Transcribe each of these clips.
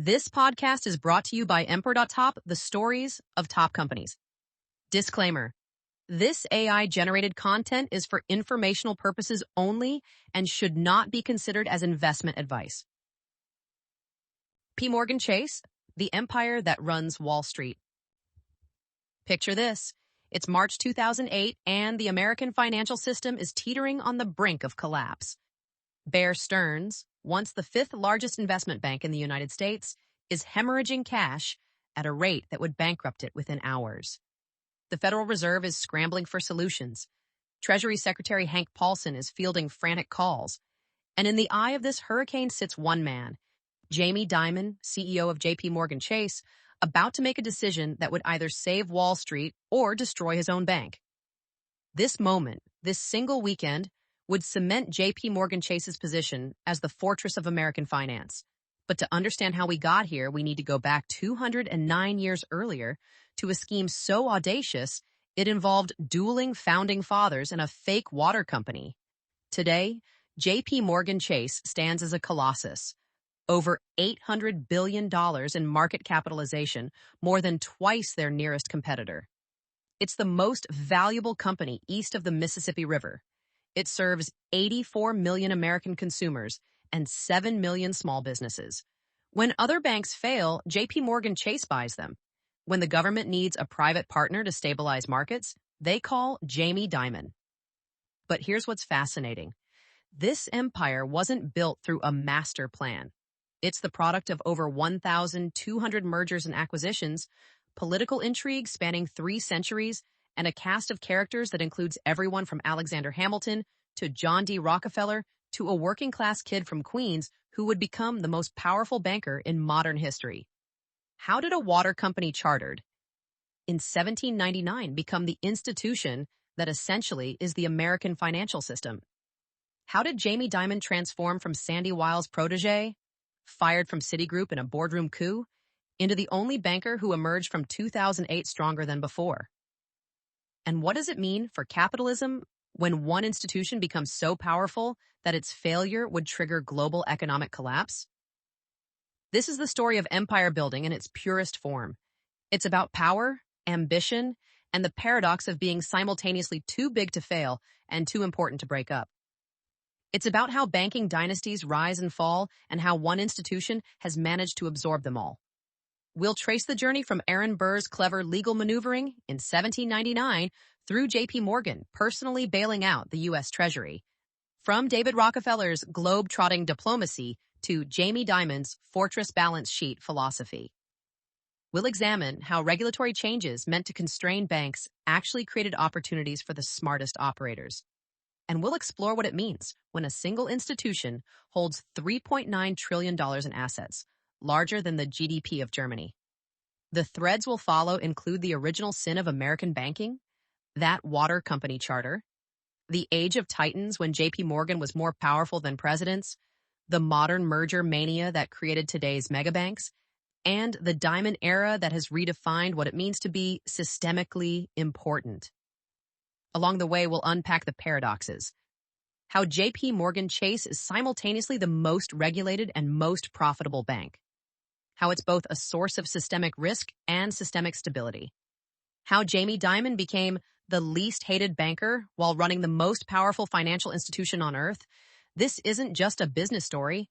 This podcast is brought to you by Emperor.top, the stories of top companies. Disclaimer. This AI-generated content is for informational purposes only and should not be considered as investment advice. JPMorgan Chase, the empire that runs Wall Street. Picture this. It's March 2008, and the American financial system is teetering on the brink of collapse. Bear Stearns, once the fifth largest investment bank in the United States, is hemorrhaging cash at a rate that would bankrupt it within hours. The Federal Reserve is scrambling for solutions. Treasury Secretary Hank Paulson is fielding frantic calls. And in the eye of this hurricane sits one man, Jamie Dimon, CEO of JPMorgan Chase, about to make a decision that would either save Wall Street or destroy his own bank. This moment, this single weekend, would cement JPMorgan Chase's position as the fortress of American finance. But to understand how we got here, we need to go back 209 years earlier to a scheme so audacious it involved dueling founding fathers and a fake water company. Today, JPMorgan Chase stands as a colossus. Over $800 billion in market capitalization, more than twice their nearest competitor. It's the most valuable company east of the Mississippi River. It serves 84 million American consumers and 7 million small businesses. When other banks fail, JPMorgan Chase buys them. When the government needs a private partner to stabilize markets, they call Jamie Dimon. But here's what's fascinating. This empire wasn't built through a master plan. It's the product of over 1,200 mergers and acquisitions, political intrigue spanning 3 centuries, and a cast of characters that includes everyone from Alexander Hamilton to John D. Rockefeller to a working-class kid from Queens who would become the most powerful banker in modern history. How did a water company chartered in 1799 become the institution that essentially is the American financial system? How did Jamie Dimon transform from Sandy Weill's protege, fired from Citigroup in a boardroom coup, into the only banker who emerged from 2008 stronger than before? And what does it mean for capitalism when one institution becomes so powerful that its failure would trigger global economic collapse? This is the story of empire building in its purest form. It's about power, ambition, and the paradox of being simultaneously too big to fail and too important to break up. It's about how banking dynasties rise and fall and how one institution has managed to absorb them all. We'll trace the journey from Aaron Burr's clever legal maneuvering in 1799 through JP Morgan personally bailing out the U.S. Treasury. From David Rockefeller's globe-trotting diplomacy to Jamie Dimon's fortress balance sheet philosophy. We'll examine how regulatory changes meant to constrain banks actually created opportunities for the smartest operators. And we'll explore what it means when a single institution holds $3.9 trillion in assets, larger than the GDP of Germany. The threads we'll follow include the original sin of American banking, that water company charter, the age of titans when JP Morgan was more powerful than presidents, the modern merger mania that created today's megabanks, and the Dimon era that has redefined what it means to be systemically important. Along the way, we'll unpack the paradoxes. How JPMorgan Chase is simultaneously the most regulated and most profitable bank. How it's both a source of systemic risk and systemic stability. How Jamie Dimon became the least hated banker while running the most powerful financial institution on earth. This isn't just a business story.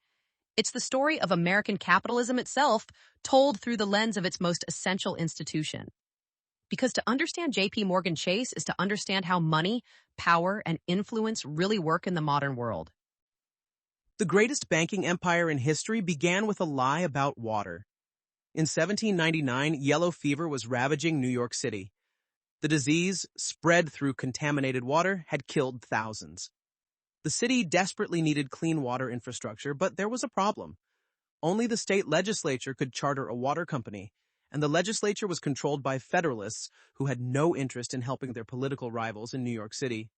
It's the story of American capitalism itself, told through the lens of its most essential institution. Because to understand JPMorgan Chase is to understand how money, power, and influence really work in the modern world. The greatest banking empire in history began with a lie about water. In 1799, yellow fever was ravaging New York City. The disease, spread through contaminated water, had killed thousands. The city desperately needed clean water infrastructure, but there was a problem. Only the state legislature could charter a water company, and the legislature was controlled by Federalists who had no interest in helping their political rivals in New York City.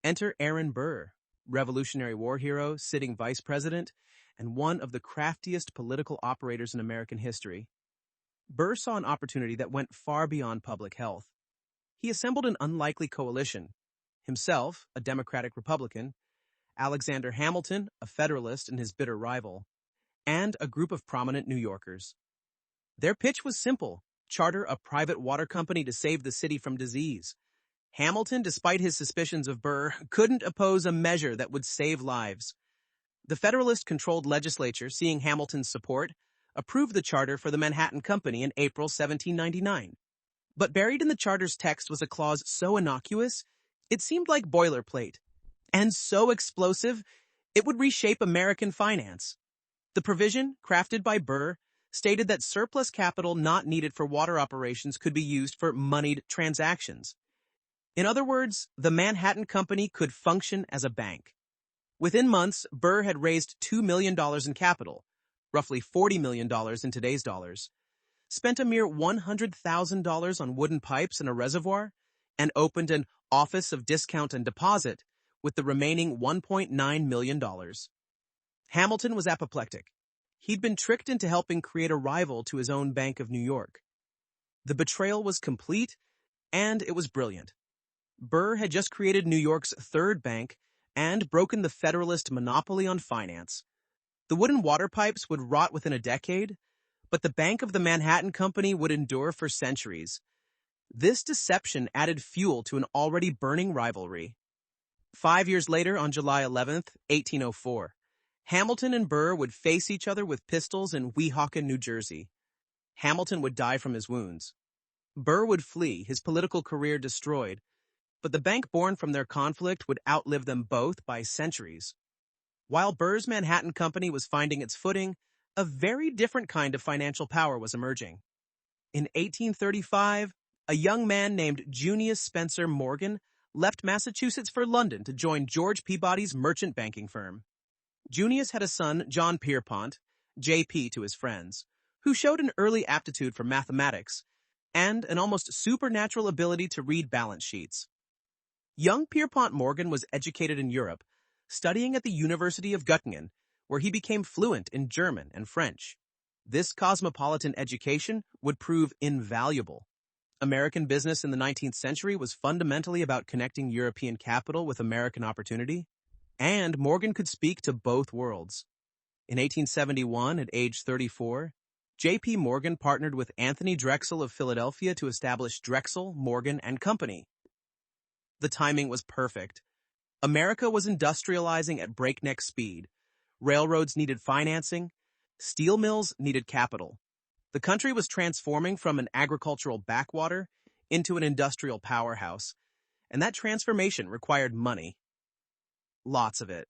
Enter Aaron Burr, Revolutionary War hero, sitting vice president, and one of the craftiest political operators in American history. Burr saw an opportunity that went far beyond public health. He assembled an unlikely coalition, himself a Democratic Republican, Alexander Hamilton, a Federalist and his bitter rival, and a group of prominent New Yorkers. Their pitch was simple: charter a private water company to save the city from disease. Hamilton, despite his suspicions of Burr, couldn't oppose a measure that would save lives. The Federalist-controlled legislature, seeing Hamilton's support, approved the charter for the Manhattan Company in April 1799. But buried in the charter's text was a clause so innocuous, it seemed like boilerplate, and so explosive, it would reshape American finance. The provision, crafted by Burr, stated that surplus capital not needed for water operations could be used for moneyed transactions. In other words, the Manhattan Company could function as a bank. Within months, Burr had raised $2 million in capital, roughly $40 million in today's dollars, spent a mere $100,000 on wooden pipes and a reservoir, and opened an Office of Discount and Deposit with the remaining $1.9 million. Hamilton was apoplectic. He'd been tricked into helping create a rival to his own Bank of New York. The betrayal was complete, and it was brilliant. Burr had just created New York's third bank and broken the Federalist monopoly on finance. The wooden water pipes would rot within a decade, but the Bank of the Manhattan Company would endure for centuries. This deception added fuel to an already burning rivalry. 5 years later, on July 11th, 1804, Hamilton and Burr would face each other with pistols in Weehawken, New Jersey. Hamilton would die from his wounds. Burr would flee, his political career destroyed, but the bank born from their conflict would outlive them both by centuries. While Burr's Manhattan Company was finding its footing, a very different kind of financial power was emerging. In 1835, a young man named Junius Spencer Morgan left Massachusetts for London to join George Peabody's merchant banking firm. Junius had a son, John Pierpont, JP to his friends, who showed an early aptitude for mathematics and an almost supernatural ability to read balance sheets. Young Pierpont Morgan was educated in Europe, studying at the University of Göttingen, where he became fluent in German and French. This cosmopolitan education would prove invaluable. American business in the 19th century was fundamentally about connecting European capital with American opportunity, and Morgan could speak to both worlds. In 1871, at age 34, JPMorgan partnered with Anthony Drexel of Philadelphia to establish Drexel, Morgan & Company. The timing was perfect. America was industrializing at breakneck speed. Railroads needed financing. Steel mills needed capital. The country was transforming from an agricultural backwater into an industrial powerhouse, and that transformation required money. Lots of it.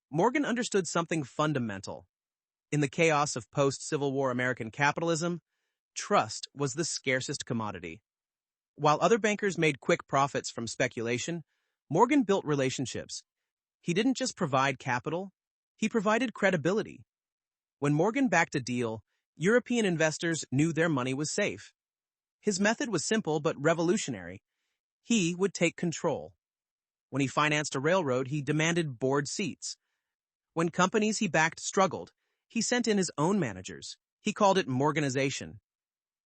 Morgan understood something fundamental. In the chaos of post-Civil War American capitalism, trust was the scarcest commodity. While other bankers made quick profits from speculation, Morgan built relationships. He didn't just provide capital, he provided credibility. When Morgan backed a deal, European investors knew their money was safe. His method was simple but revolutionary. He would take control. When he financed a railroad, he demanded board seats. When companies he backed struggled, he sent in his own managers. He called it Morganization.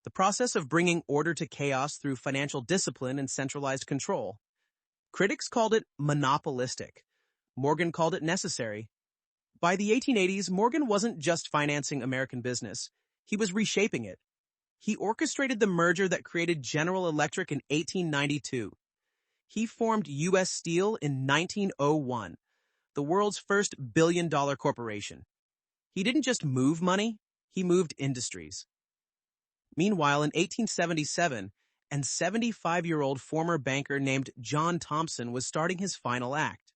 The process of bringing order to chaos through financial discipline and centralized control. Critics called it monopolistic. Morgan called it necessary. By the 1880s, Morgan wasn't just financing American business. He was reshaping it. He orchestrated the merger that created General Electric in 1892. He formed U.S. Steel in 1901, the world's first billion-dollar corporation. He didn't just move money, he moved industries. Meanwhile, in 1877, an 75-year-old former banker named John Thompson was starting his final act.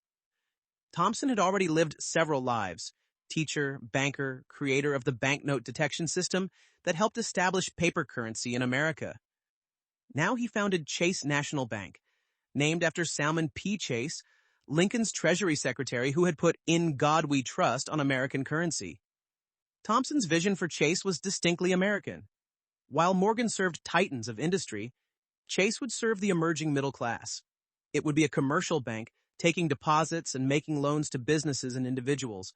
Thompson had already lived several lives: teacher, banker, creator of the banknote detection system that helped establish paper currency in America. Now he founded Chase National Bank, named after Salmon P. Chase, Lincoln's Treasury Secretary who had put "In God We Trust" on American currency. Thompson's vision for Chase was distinctly American. While Morgan served titans of industry, Chase would serve the emerging middle class. It would be a commercial bank, taking deposits and making loans to businesses and individuals.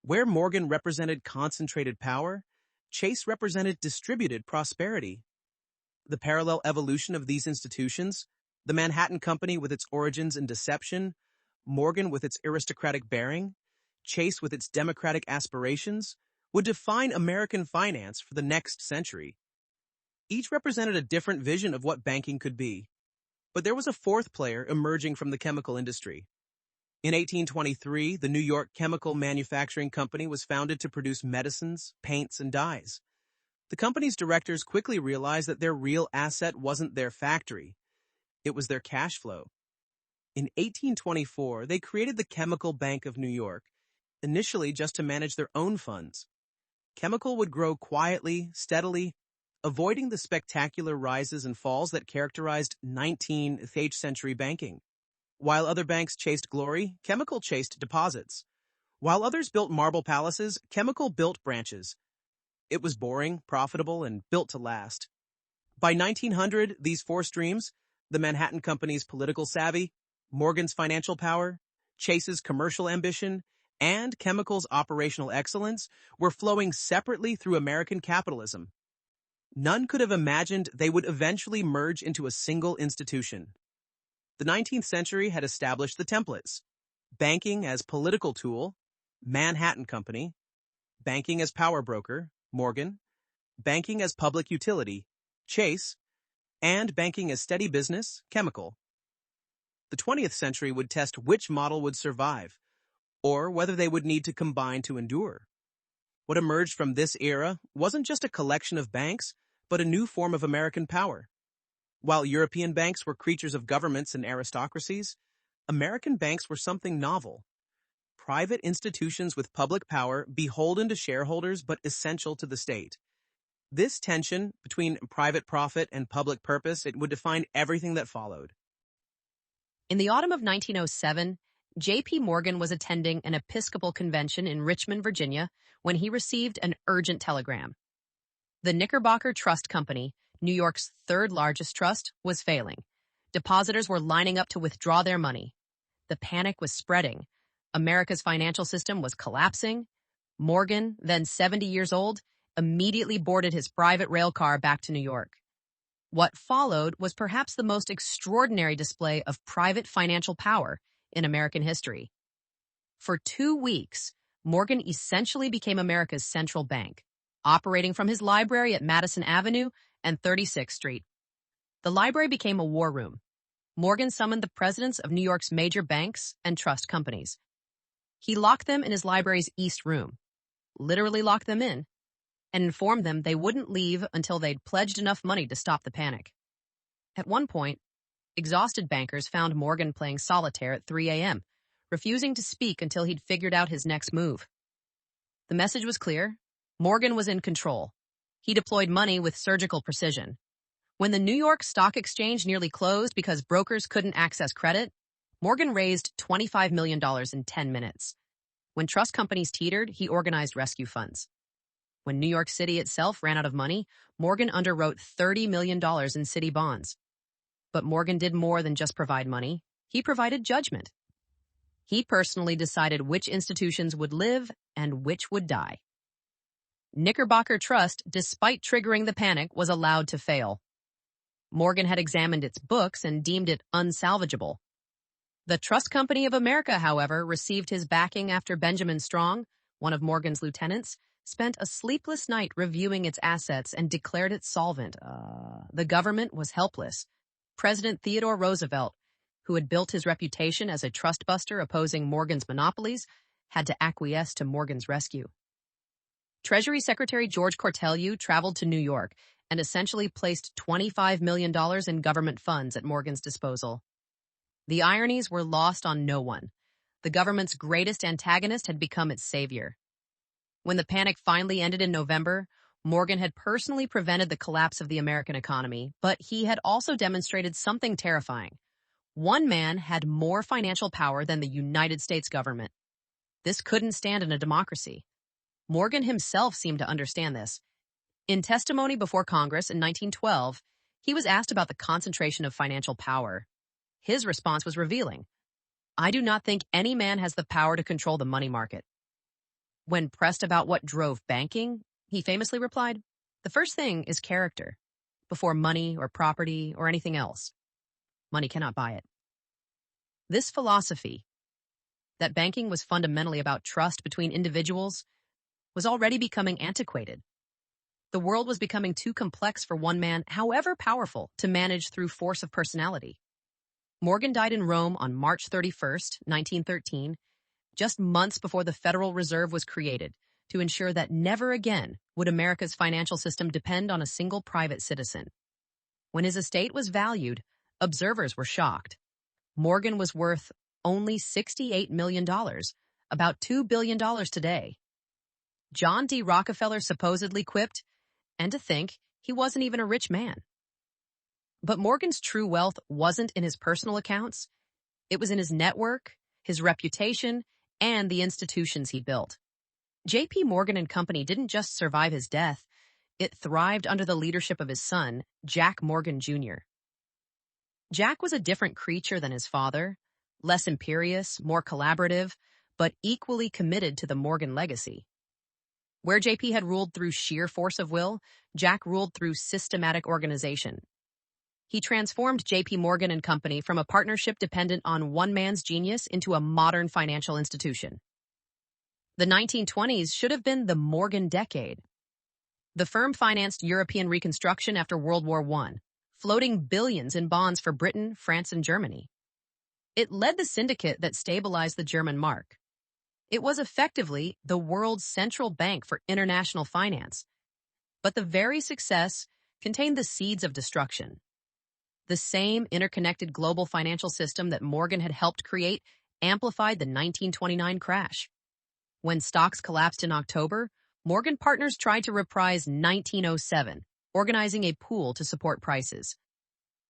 Where Morgan represented concentrated power, Chase represented distributed prosperity. The parallel evolution of these institutions, the Manhattan Company with its origins in deception, Morgan with its aristocratic bearing, Chase with its democratic aspirations, would define American finance for the next century. Each represented a different vision of what banking could be. But there was a fourth player emerging from the chemical industry. In 1823, the New York Chemical Manufacturing Company was founded to produce medicines, paints, and dyes. The company's directors quickly realized that their real asset wasn't their factory. It was their cash flow. In 1824, they created the Chemical Bank of New York, initially just to manage their own funds. Chemical would grow quietly, steadily, avoiding the spectacular rises and falls that characterized 19th century banking. While other banks chased glory, Chemical chased deposits. While others built marble palaces, Chemical built branches. It was boring, profitable, and built to last. By 1900, these four streams, the Manhattan Company's political savvy, Morgan's financial power, Chase's commercial ambition, and Chemical's operational excellence, were flowing separately through American capitalism. None could have imagined they would eventually merge into a single institution. The 19th century had established the templates: banking as political tool, Manhattan Company; banking as power broker, Morgan; banking as public utility, Chase; and banking as steady business, Chemical. The 20th century would test which model would survive, or whether they would need to combine to endure. What emerged from this era wasn't just a collection of banks, but a new form of American power. While European banks were creatures of governments and aristocracies, American banks were something novel. Private institutions with public power beholden to shareholders but essential to the state. This tension between private profit and public purpose, it would define everything that followed. In the autumn of 1907, JPMorgan was attending an Episcopal convention in Richmond, Virginia, when he received an urgent telegram. The Knickerbocker Trust Company, New York's third largest trust, was failing. Depositors were lining up to withdraw their money. The panic was spreading. America's financial system was collapsing. Morgan, then 70 years old, immediately boarded his private rail car back to New York. What followed was perhaps the most extraordinary display of private financial power in American history. For 2 weeks, Morgan essentially became America's central bank, operating from his library at Madison Avenue and 36th Street. The library became a war room. Morgan summoned the presidents of New York's major banks and trust companies. He locked them in his library's East Room, literally locked them in, and informed them they wouldn't leave until they'd pledged enough money to stop the panic. At one point, exhausted bankers found Morgan playing solitaire at 3 a.m., refusing to speak until he'd figured out his next move. The message was clear. Morgan was in control. He deployed money with surgical precision. When the New York Stock Exchange nearly closed because brokers couldn't access credit, Morgan raised $25 million in 10 minutes. When trust companies teetered, he organized rescue funds. When New York City itself ran out of money, Morgan underwrote $30 million in city bonds. But Morgan did more than just provide money. He provided judgment. He personally decided which institutions would live and which would die. Knickerbocker Trust, despite triggering the panic, was allowed to fail. Morgan had examined its books and deemed it unsalvageable. The Trust Company of America, however, received his backing after Benjamin Strong, one of Morgan's lieutenants, spent a sleepless night reviewing its assets and declared it solvent. The government was helpless. President Theodore Roosevelt, who had built his reputation as a trust buster opposing Morgan's monopolies, had to acquiesce to Morgan's rescue. Treasury Secretary George Cortelyou traveled to New York and essentially placed $25 million in government funds at Morgan's disposal. The ironies were lost on no one. The government's greatest antagonist had become its savior. When the panic finally ended in November, Morgan had personally prevented the collapse of the American economy, but he had also demonstrated something terrifying. One man had more financial power than the United States government. This couldn't stand in a democracy. Morgan himself seemed to understand this. In testimony before Congress in 1912, he was asked about the concentration of financial power. His response was revealing. "I do not think any man has the power to control the money market." When pressed about what drove banking, he famously replied, "The first thing is character, before money or property or anything else. Money cannot buy it." This philosophy, that banking was fundamentally about trust between individuals, was already becoming antiquated. The world was becoming too complex for one man, however powerful, to manage through force of personality. Morgan died in Rome on March 31st, 1913, just months before the Federal Reserve was created, to ensure that never again would America's financial system depend on a single private citizen. When his estate was valued, observers were shocked. Morgan was worth only $68 million, about $2 billion today. John D. Rockefeller supposedly quipped, and to think he wasn't even a rich man. But Morgan's true wealth wasn't in his personal accounts. It was in his network, his reputation, and the institutions he built. JPMorgan and Company didn't just survive his death, it thrived under the leadership of his son, Jack Morgan Jr. Jack was a different creature than his father, less imperious, more collaborative, but equally committed to the Morgan legacy. Where JP had ruled through sheer force of will, Jack ruled through systematic organization. He transformed JP Morgan and Company from a partnership dependent on one man's genius into a modern financial institution. The 1920s should have been the Morgan decade. The firm financed European reconstruction after World War I, floating billions in bonds for Britain, France, and Germany. It led the syndicate that stabilized the German mark. It was effectively the world's central bank for international finance. But the very success contained the seeds of destruction. The same interconnected global financial system that Morgan had helped create amplified the 1929 crash. When stocks collapsed in October, Morgan partners tried to reprise 1907, organizing a pool to support prices.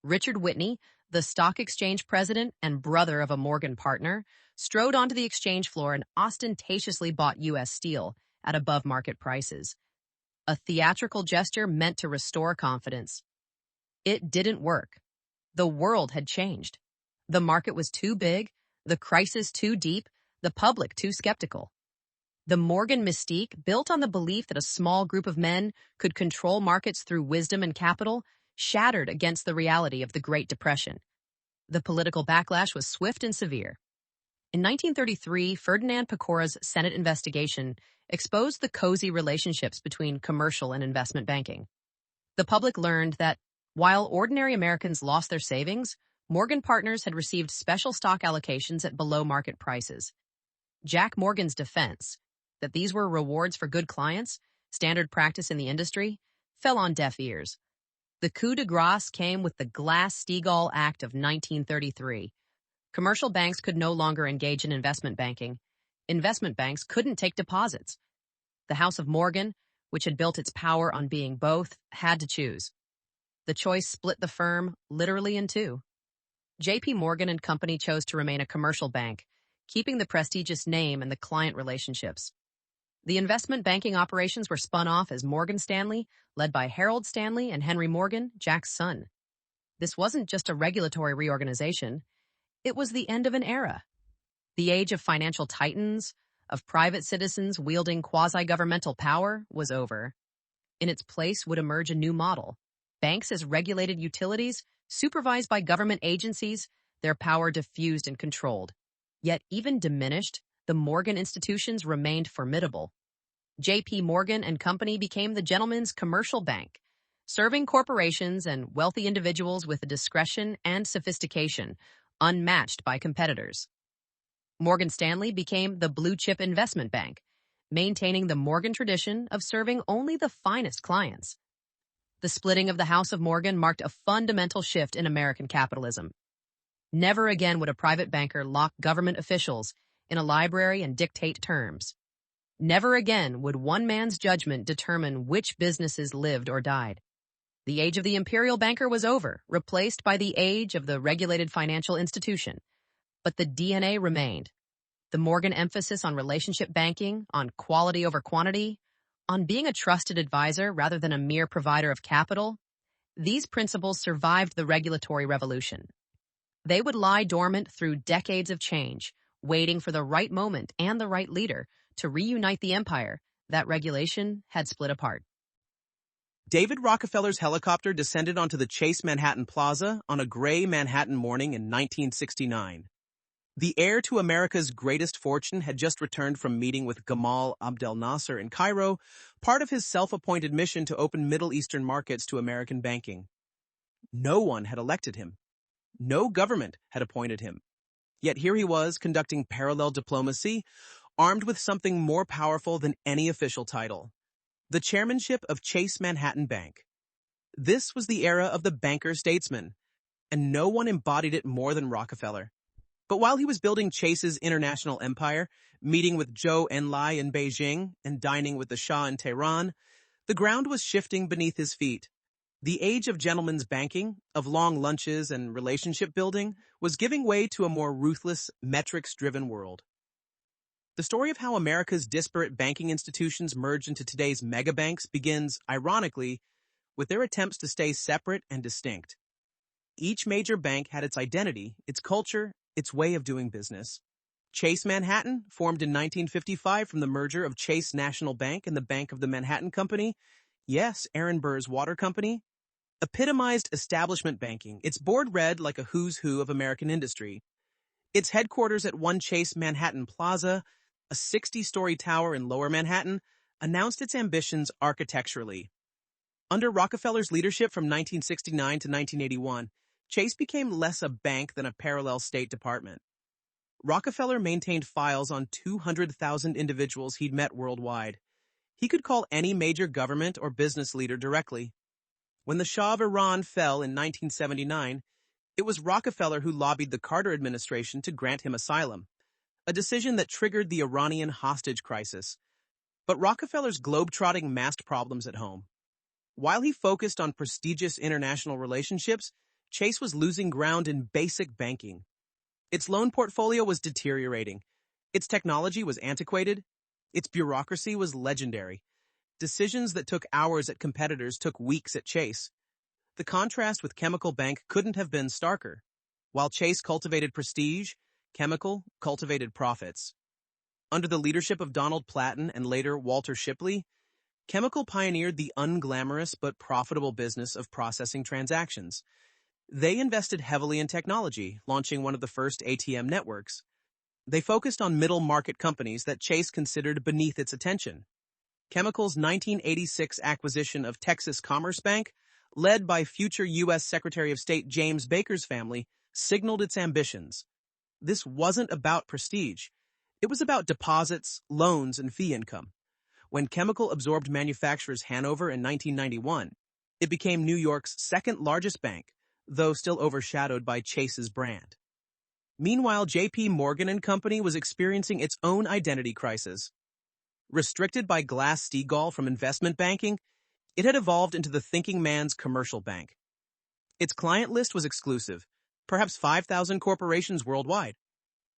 Richard Whitney, the stock exchange president and brother of a Morgan partner, strode onto the exchange floor and ostentatiously bought U.S. steel at above-market prices. A theatrical gesture meant to restore confidence. It didn't work. The world had changed. The market was too big, the crisis too deep, the public too skeptical. The Morgan mystique, built on the belief that a small group of men could control markets through wisdom and capital, shattered against the reality of the Great Depression. The political backlash was swift and severe. In 1933, Ferdinand Pecora's Senate investigation exposed the cozy relationships between commercial and investment banking. The public learned that while ordinary Americans lost their savings, Morgan partners had received special stock allocations at below-market prices. Jack Morgan's defense, that these were rewards for good clients, standard practice in the industry, fell on deaf ears. The coup de grace came with the Glass-Steagall Act of 1933. Commercial banks could no longer engage in investment banking. Investment banks couldn't take deposits. The House of Morgan, which had built its power on being both, had to choose. The choice split the firm literally in two. JP Morgan and Company chose to remain a commercial bank, keeping the prestigious name and the client relationships. The investment banking operations were spun off as Morgan Stanley, led by Harold Stanley and Henry Morgan, Jack's son. This wasn't just a regulatory reorganization. It was the end of an era. The age of financial titans, of private citizens wielding quasi-governmental power, was over. In its place would emerge a new model. Banks as regulated utilities, supervised by government agencies, their power diffused and controlled. Yet even diminished, the Morgan institutions remained formidable. JP Morgan and Company became the gentleman's commercial bank, serving corporations and wealthy individuals with a discretion and sophistication unmatched by competitors. Morgan Stanley became the blue-chip investment bank, maintaining the Morgan tradition of serving only the finest clients. The splitting of the House of Morgan marked a fundamental shift in American capitalism. Never again would a private banker lock government officials in a library and dictate terms. Never again would one man's judgment determine which businesses lived or died. The age of the imperial banker was over, replaced by the age of the regulated financial institution. But the DNA remained. The Morgan emphasis on relationship banking, on quality over quantity, on being a trusted advisor rather than a mere provider of capital, these principles survived the regulatory revolution. They would lie dormant through decades of change, waiting for the right moment and the right leader to reunite the empire that regulation had split apart. David Rockefeller's helicopter descended onto the Chase Manhattan Plaza on a gray Manhattan morning in 1969. The heir to America's greatest fortune had just returned from meeting with Gamal Abdel Nasser in Cairo, part of his self-appointed mission to open Middle Eastern markets to American banking. No one had elected him. No government had appointed him. Yet here he was conducting parallel diplomacy, armed with something more powerful than any official title: the chairmanship of Chase Manhattan Bank. This was the era of the banker-statesman, and no one embodied it more than Rockefeller. But while he was building Chase's international empire, meeting with Zhou Enlai in Beijing and dining with the Shah in Tehran, the ground was shifting beneath his feet. The age of gentlemen's banking, of long lunches and relationship building, was giving way to a more ruthless, metrics-driven world. The story of how America's disparate banking institutions merged into today's megabanks begins, ironically, with their attempts to stay separate and distinct. Each major bank had its identity, its culture, its way of doing business. Chase Manhattan, formed in 1955 from the merger of Chase National Bank and the Bank of the Manhattan Company, yes, Aaron Burr's water company, epitomized establishment banking. Its board read like a who's who of American industry. Its headquarters at One Chase Manhattan Plaza, a 60-story tower in Lower Manhattan, announced its ambitions architecturally. Under Rockefeller's leadership from 1969 to 1981, Chase became less a bank than a parallel State Department. Rockefeller maintained files on 200,000 individuals he'd met worldwide. He could call any major government or business leader directly. When the Shah of Iran fell in 1979, it was Rockefeller who lobbied the Carter administration to grant him asylum, a decision that triggered the Iranian hostage crisis. But Rockefeller's globetrotting masked problems at home. While he focused on prestigious international relationships, Chase was losing ground in basic banking. Its loan portfolio was deteriorating. Its technology was antiquated. Its bureaucracy was legendary. Decisions that took hours at competitors took weeks at Chase. The contrast with Chemical Bank couldn't have been starker. While Chase cultivated prestige, Chemical cultivated profits. Under the leadership of Donald Platten and later Walter Shipley, Chemical pioneered the unglamorous but profitable business of processing transactions. They invested heavily in technology, launching one of the first ATM networks. They focused on middle-market companies that Chase considered beneath its attention. Chemical's 1986 acquisition of Texas Commerce Bank, led by future U.S. Secretary of State James Baker's family, signaled its ambitions. This wasn't about prestige. It was about deposits, loans, and fee income. When Chemical absorbed manufacturers Hanover in 1991, it became New York's second-largest bank, though still overshadowed by Chase's brand. Meanwhile, JPMorgan Company was experiencing its own identity crisis. Restricted by Glass-Steagall from investment banking, it had evolved into the thinking man's commercial bank. Its client list was exclusive, perhaps 5,000 corporations worldwide.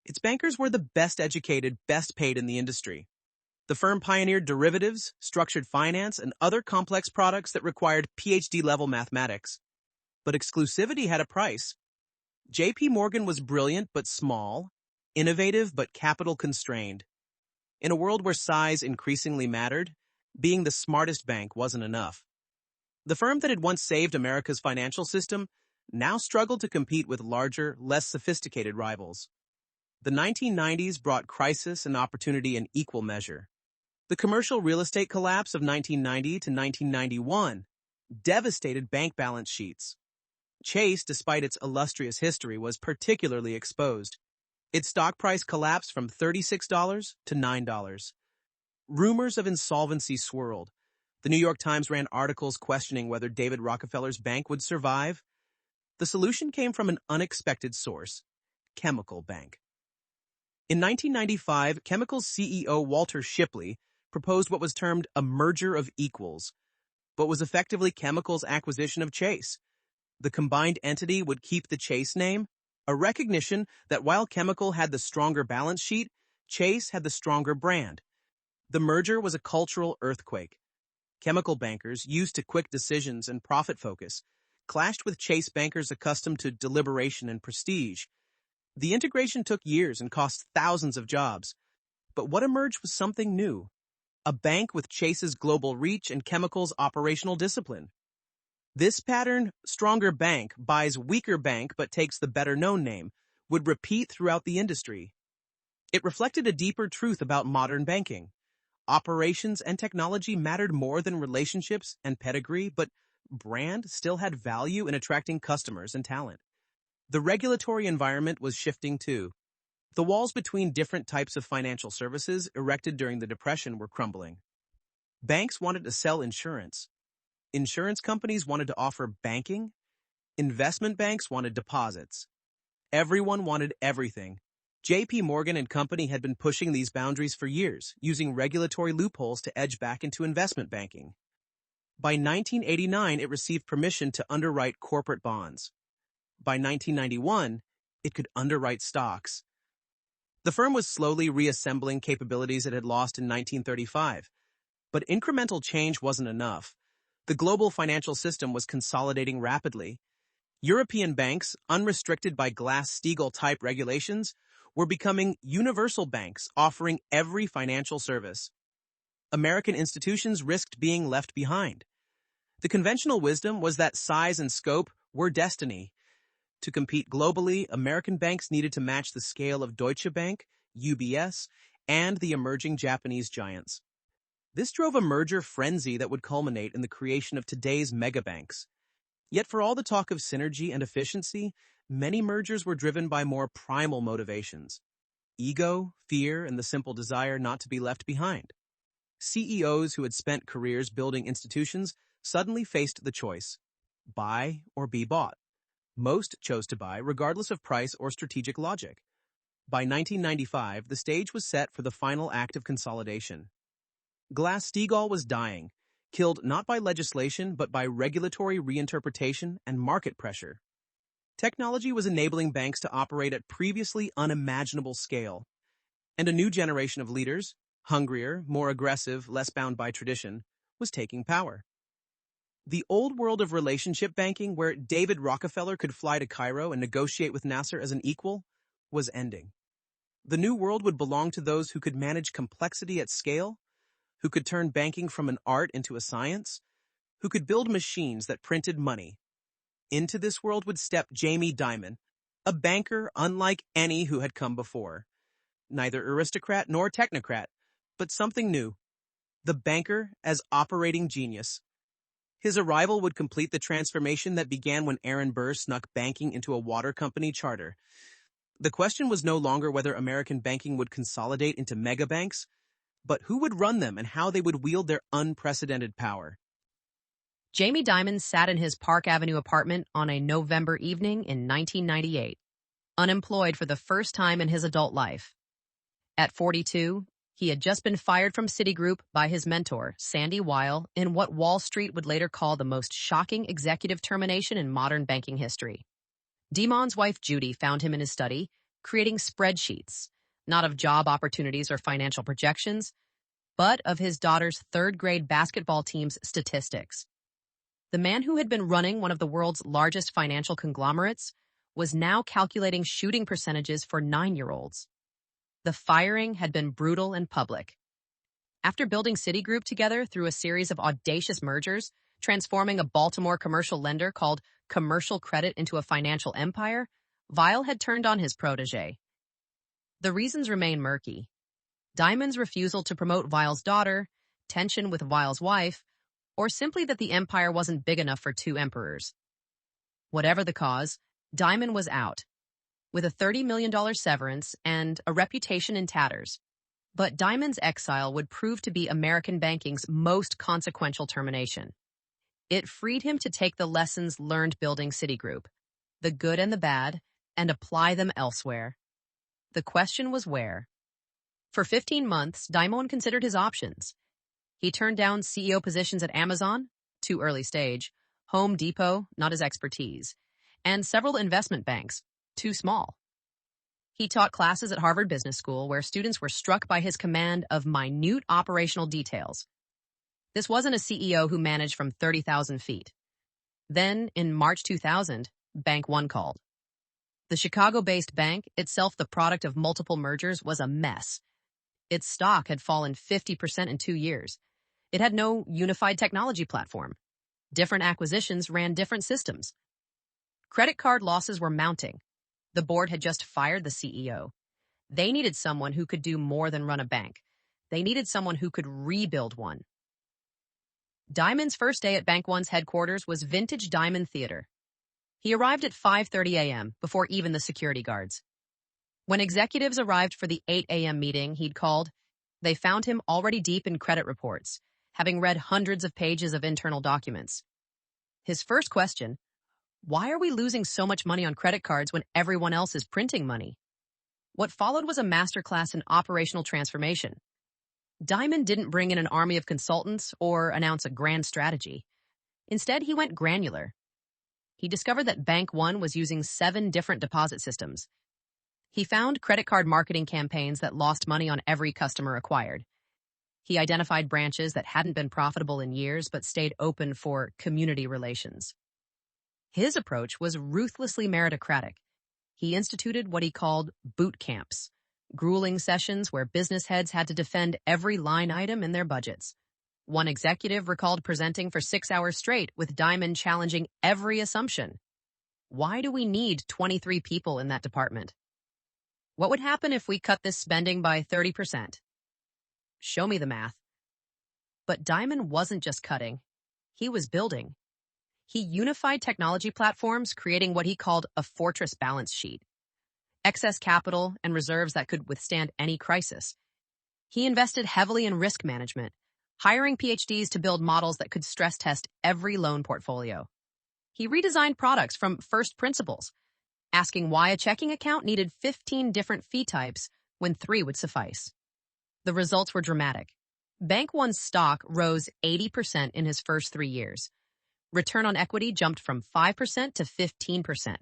Its bankers were the best educated, best paid in the industry. The firm pioneered derivatives, structured finance, and other complex products that required PhD-level mathematics. But exclusivity had a price. JP Morgan was brilliant but small, innovative but capital constrained. In a world where size increasingly mattered, being the smartest bank wasn't enough. The firm that had once saved America's financial system now struggled to compete with larger, less sophisticated rivals. The 1990s brought crisis and opportunity in equal measure. The commercial real estate collapse of 1990 to 1991 devastated bank balance sheets. Chase, despite its illustrious history, was particularly exposed. Its stock price collapsed from $36 to $9. Rumors of insolvency swirled. The New York Times ran articles questioning whether David Rockefeller's bank would survive. The solution came from an unexpected source: Chemical Bank. In 1995, Chemical's CEO Walter Shipley proposed what was termed a merger of equals, but was effectively Chemical's acquisition of Chase. The combined entity would keep the Chase name, a recognition that while Chemical had the stronger balance sheet, Chase had the stronger brand. The merger was a cultural earthquake. Chemical bankers, used to quick decisions and profit focus, clashed with Chase bankers accustomed to deliberation and prestige. The integration took years and cost thousands of jobs. But what emerged was something new: a bank with Chase's global reach and Chemical's operational discipline. This pattern, stronger bank buys weaker bank but takes the better-known name, would repeat throughout the industry. It reflected a deeper truth about modern banking. Operations and technology mattered more than relationships and pedigree, but brand still had value in attracting customers and talent. The regulatory environment was shifting too. The walls between different types of financial services erected during the Depression were crumbling. Banks wanted to sell insurance. Insurance companies wanted to offer banking. Investment banks wanted deposits. Everyone wanted everything. JPMorgan and Company had been pushing these boundaries for years, using regulatory loopholes to edge back into investment banking. By 1989, it received permission to underwrite corporate bonds. By 1991, it could underwrite stocks. The firm was slowly reassembling capabilities it had lost in 1935. But incremental change wasn't enough. The global financial system was consolidating rapidly. European banks, unrestricted by Glass-Steagall-type regulations, were becoming universal banks offering every financial service. American institutions risked being left behind. The conventional wisdom was that size and scope were destiny. To compete globally, American banks needed to match the scale of Deutsche Bank, UBS, and the emerging Japanese giants. This drove a merger frenzy that would culminate in the creation of today's megabanks. Yet for all the talk of synergy and efficiency, many mergers were driven by more primal motivations: ego, fear, and the simple desire not to be left behind. CEOs who had spent careers building institutions suddenly faced the choice: buy or be bought. Most chose to buy, regardless of price or strategic logic. By 1995, the stage was set for the final act of consolidation. Glass-Steagall was dying, killed not by legislation but by regulatory reinterpretation and market pressure. Technology was enabling banks to operate at previously unimaginable scale, and a new generation of leaders, hungrier, more aggressive, less bound by tradition, was taking power. The old world of relationship banking, where David Rockefeller could fly to Cairo and negotiate with Nasser as an equal, was ending. The new world would belong to those who could manage complexity at scale, who could turn banking from an art into a science, who could build machines that printed money. Into this world would step Jamie Dimon, a banker unlike any who had come before. Neither aristocrat nor technocrat, but something new: the banker as operating genius. His arrival would complete the transformation that began when Aaron Burr snuck banking into a water company charter. The question was no longer whether American banking would consolidate into megabanks, but who would run them and how they would wield their unprecedented power. Jamie Dimon sat in his Park Avenue apartment on a November evening in 1998, unemployed for the first time in his adult life. At 42, he had just been fired from Citigroup by his mentor, Sandy Weill, in what Wall Street would later call the most shocking executive termination in modern banking history. Dimon's wife Judy found him in his study, creating spreadsheets, not of job opportunities or financial projections, but of his daughter's third-grade basketball team's statistics. The man who had been running one of the world's largest financial conglomerates was now calculating shooting percentages for 9-year-olds. The firing had been brutal and public. After building Citigroup together through a series of audacious mergers, transforming a Baltimore commercial lender called Commercial Credit into a financial empire, Weill had turned on his protege. The reasons remain murky. Dimon's refusal to promote Weill's daughter, tension with Weill's wife, or simply that the empire wasn't big enough for two emperors. Whatever the cause, Dimon was out, with a $30 million severance and a reputation in tatters. But Dimon's exile would prove to be American banking's most consequential termination. It freed him to take the lessons learned building Citigroup, the good and the bad, and apply them elsewhere. The question was where. For 15 months, Dimon considered his options. He turned down CEO positions at Amazon, too early stage, Home Depot, not his expertise, and several investment banks, too small. He taught classes at Harvard Business School where students were struck by his command of minute operational details. This wasn't a CEO who managed from 30,000 feet. Then, in March 2000, Bank One called. The Chicago-based bank, itself the product of multiple mergers, was a mess. Its stock had fallen 50% in 2 years. It had no unified technology platform. Different acquisitions ran different systems. Credit card losses were mounting. The board had just fired the CEO. They needed someone who could do more than run a bank. They needed someone who could rebuild one. Dimon's first day at Bank One's headquarters was Vintage Diamond Theater. He arrived at 5:30 a.m., before even the security guards. When executives arrived for the 8 a.m. meeting he'd called, they found him already deep in credit reports, having read hundreds of pages of internal documents. His first question, why are we losing so much money on credit cards when everyone else is printing money? What followed was a masterclass in operational transformation. Dimon didn't bring in an army of consultants or announce a grand strategy. Instead, he went granular. He discovered that Bank One was using 7 different deposit systems. He found credit card marketing campaigns that lost money on every customer acquired. He identified branches that hadn't been profitable in years but stayed open for community relations. His approach was ruthlessly meritocratic. He instituted what he called boot camps, grueling sessions where business heads had to defend every line item in their budgets. One executive recalled presenting for 6 hours straight with Dimon challenging every assumption. Why do we need 23 people in that department? What would happen if we cut this spending by 30%? Show me the math. But Dimon wasn't just cutting. He was building. He unified technology platforms, creating what he called a fortress balance sheet. Excess capital and reserves that could withstand any crisis. He invested heavily in risk management, hiring PhDs to build models that could stress test every loan portfolio. He redesigned products from first principles, asking why a checking account needed 15 different fee types when 3 would suffice. The results were dramatic. Bank One's stock rose 80% in his first 3 years. Return on equity jumped from 5% to 15%.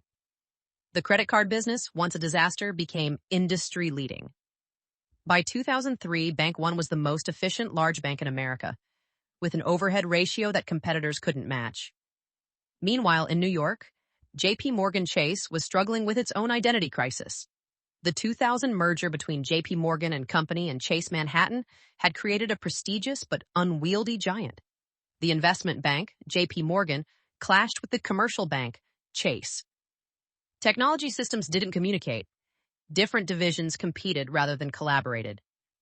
The credit card business, once a disaster, became industry-leading. By 2003, Bank One was the most efficient large bank in America, with an overhead ratio that competitors couldn't match. Meanwhile, in New York, JPMorgan Chase was struggling with its own identity crisis. The 2000 merger between JPMorgan and Company and Chase Manhattan had created a prestigious but unwieldy giant. The investment bank, JPMorgan, clashed with the commercial bank, Chase. Technology systems didn't communicate. Different divisions competed rather than collaborated.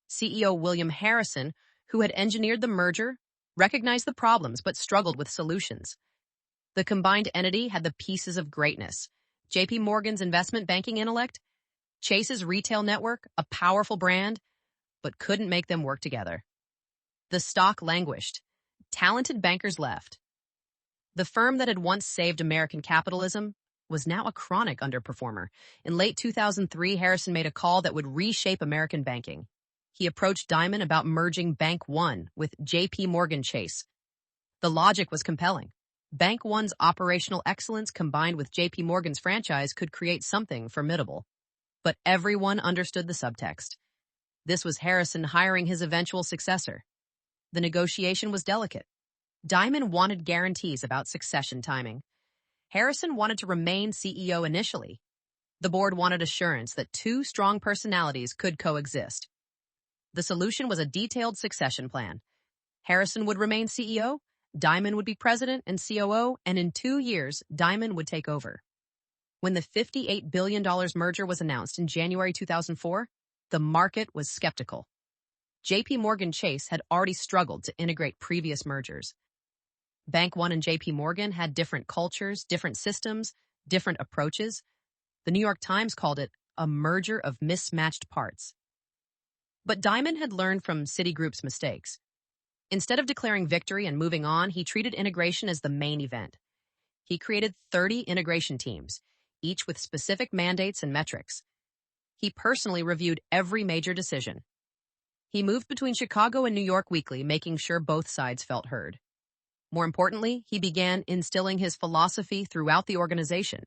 CEO William Harrison, who had engineered the merger, recognized the problems but struggled with solutions. The combined entity had the pieces of greatness: JPMorgan's investment banking intellect, Chase's retail network, a powerful brand, but couldn't make them work together. The stock languished. Talented bankers left. The firm that had once saved American capitalism was now a chronic underperformer. In late 2003, Harrison made a call that would reshape American banking. He approached Dimon about merging Bank One with JPMorgan Chase. The logic was compelling. Bank One's operational excellence combined with JPMorgan's franchise could create something formidable. But everyone understood the subtext. This was Harrison hiring his eventual successor. The negotiation was delicate. Dimon wanted guarantees about succession timing. Harrison wanted to remain CEO initially. The board wanted assurance that 2 strong personalities could coexist. The solution was a detailed succession plan. Harrison would remain CEO, Dimon would be president and COO, and in 2 years, Dimon would take over. When the $58 billion merger was announced in January 2004, the market was skeptical. JPMorgan Chase had already struggled to integrate previous mergers. Bank One and JPMorgan had different cultures, different systems, different approaches. The New York Times called it a merger of mismatched parts. But Dimon had learned from Citigroup's mistakes. Instead of declaring victory and moving on, he treated integration as the main event. He created 30 integration teams, each with specific mandates and metrics. He personally reviewed every major decision. He moved between Chicago and New York weekly, making sure both sides felt heard. More importantly, he began instilling his philosophy throughout the organization.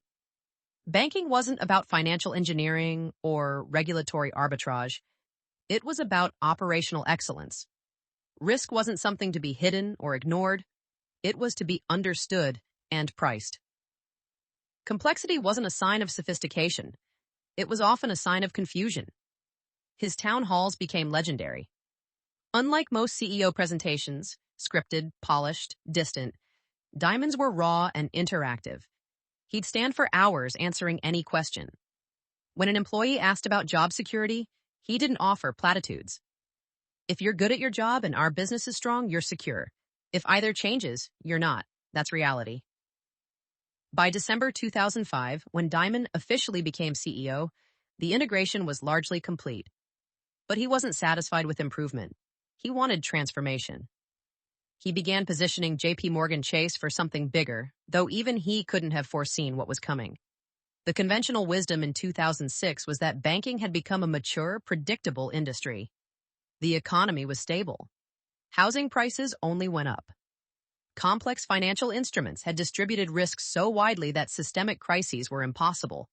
Banking wasn't about financial engineering or regulatory arbitrage. It was about operational excellence. Risk wasn't something to be hidden or ignored. It was to be understood and priced. Complexity wasn't a sign of sophistication. It was often a sign of confusion. His town halls became legendary. Unlike most CEO presentations, scripted, polished, distant, Dimon's were raw and interactive. He'd stand for hours answering any question. When an employee asked about job security, he didn't offer platitudes. If you're good at your job and our business is strong, you're secure. If either changes, you're not. That's reality. By December 2005, when Dimon officially became CEO, the integration was largely complete. But he wasn't satisfied with improvement. He wanted transformation. He began positioning JPMorgan Chase for something bigger, though even he couldn't have foreseen what was coming. The conventional wisdom in 2006 was that banking had become a mature, predictable industry. The economy was stable. Housing prices only went up. Complex financial instruments had distributed risk so widely that systemic crises were impossible.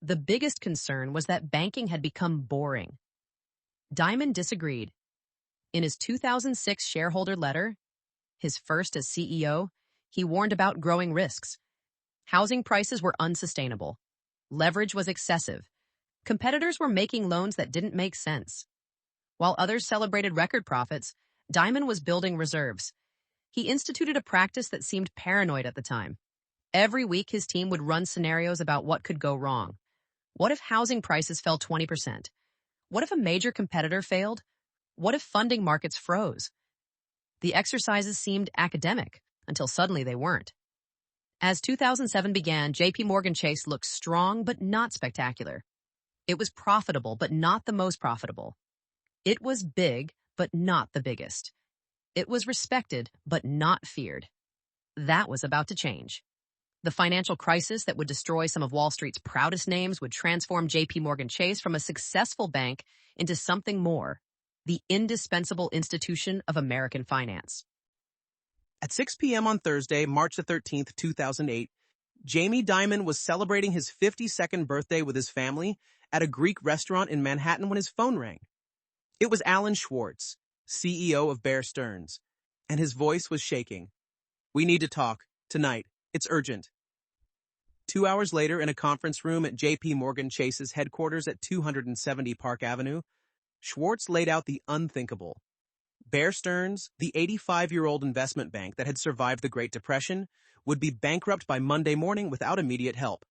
The biggest concern was that banking had become boring. Dimon disagreed. In his 2006 shareholder letter, his first as CEO, he warned about growing risks. Housing prices were unsustainable. Leverage was excessive. Competitors were making loans that didn't make sense. While others celebrated record profits, Dimon was building reserves. He instituted a practice that seemed paranoid at the time. Every week, his team would run scenarios about what could go wrong. What if housing prices fell 20%? What if a major competitor failed? What if funding markets froze? The exercises seemed academic until suddenly they weren't. As 2007 began, JPMorgan Chase looked strong but not spectacular. It was profitable but not the most profitable. It was big but not the biggest. It was respected but not feared. That was about to change. The financial crisis that would destroy some of Wall Street's proudest names would transform JPMorgan Chase from a successful bank into something more, the indispensable institution of American finance. At 6 p.m. on Thursday, March the 13th, 2008, Jamie Dimon was celebrating his 52nd birthday with his family at a Greek restaurant in Manhattan when his phone rang. It was Alan Schwartz, CEO of Bear Stearns, and his voice was shaking. "We need to talk. Tonight. It's urgent." 2 hours later, in a conference room at JPMorgan Chase's headquarters at 270 Park Avenue, Schwartz laid out the unthinkable. Bear Stearns, the 85-year-old investment bank that had survived the Great Depression, would be bankrupt by Monday morning without immediate help.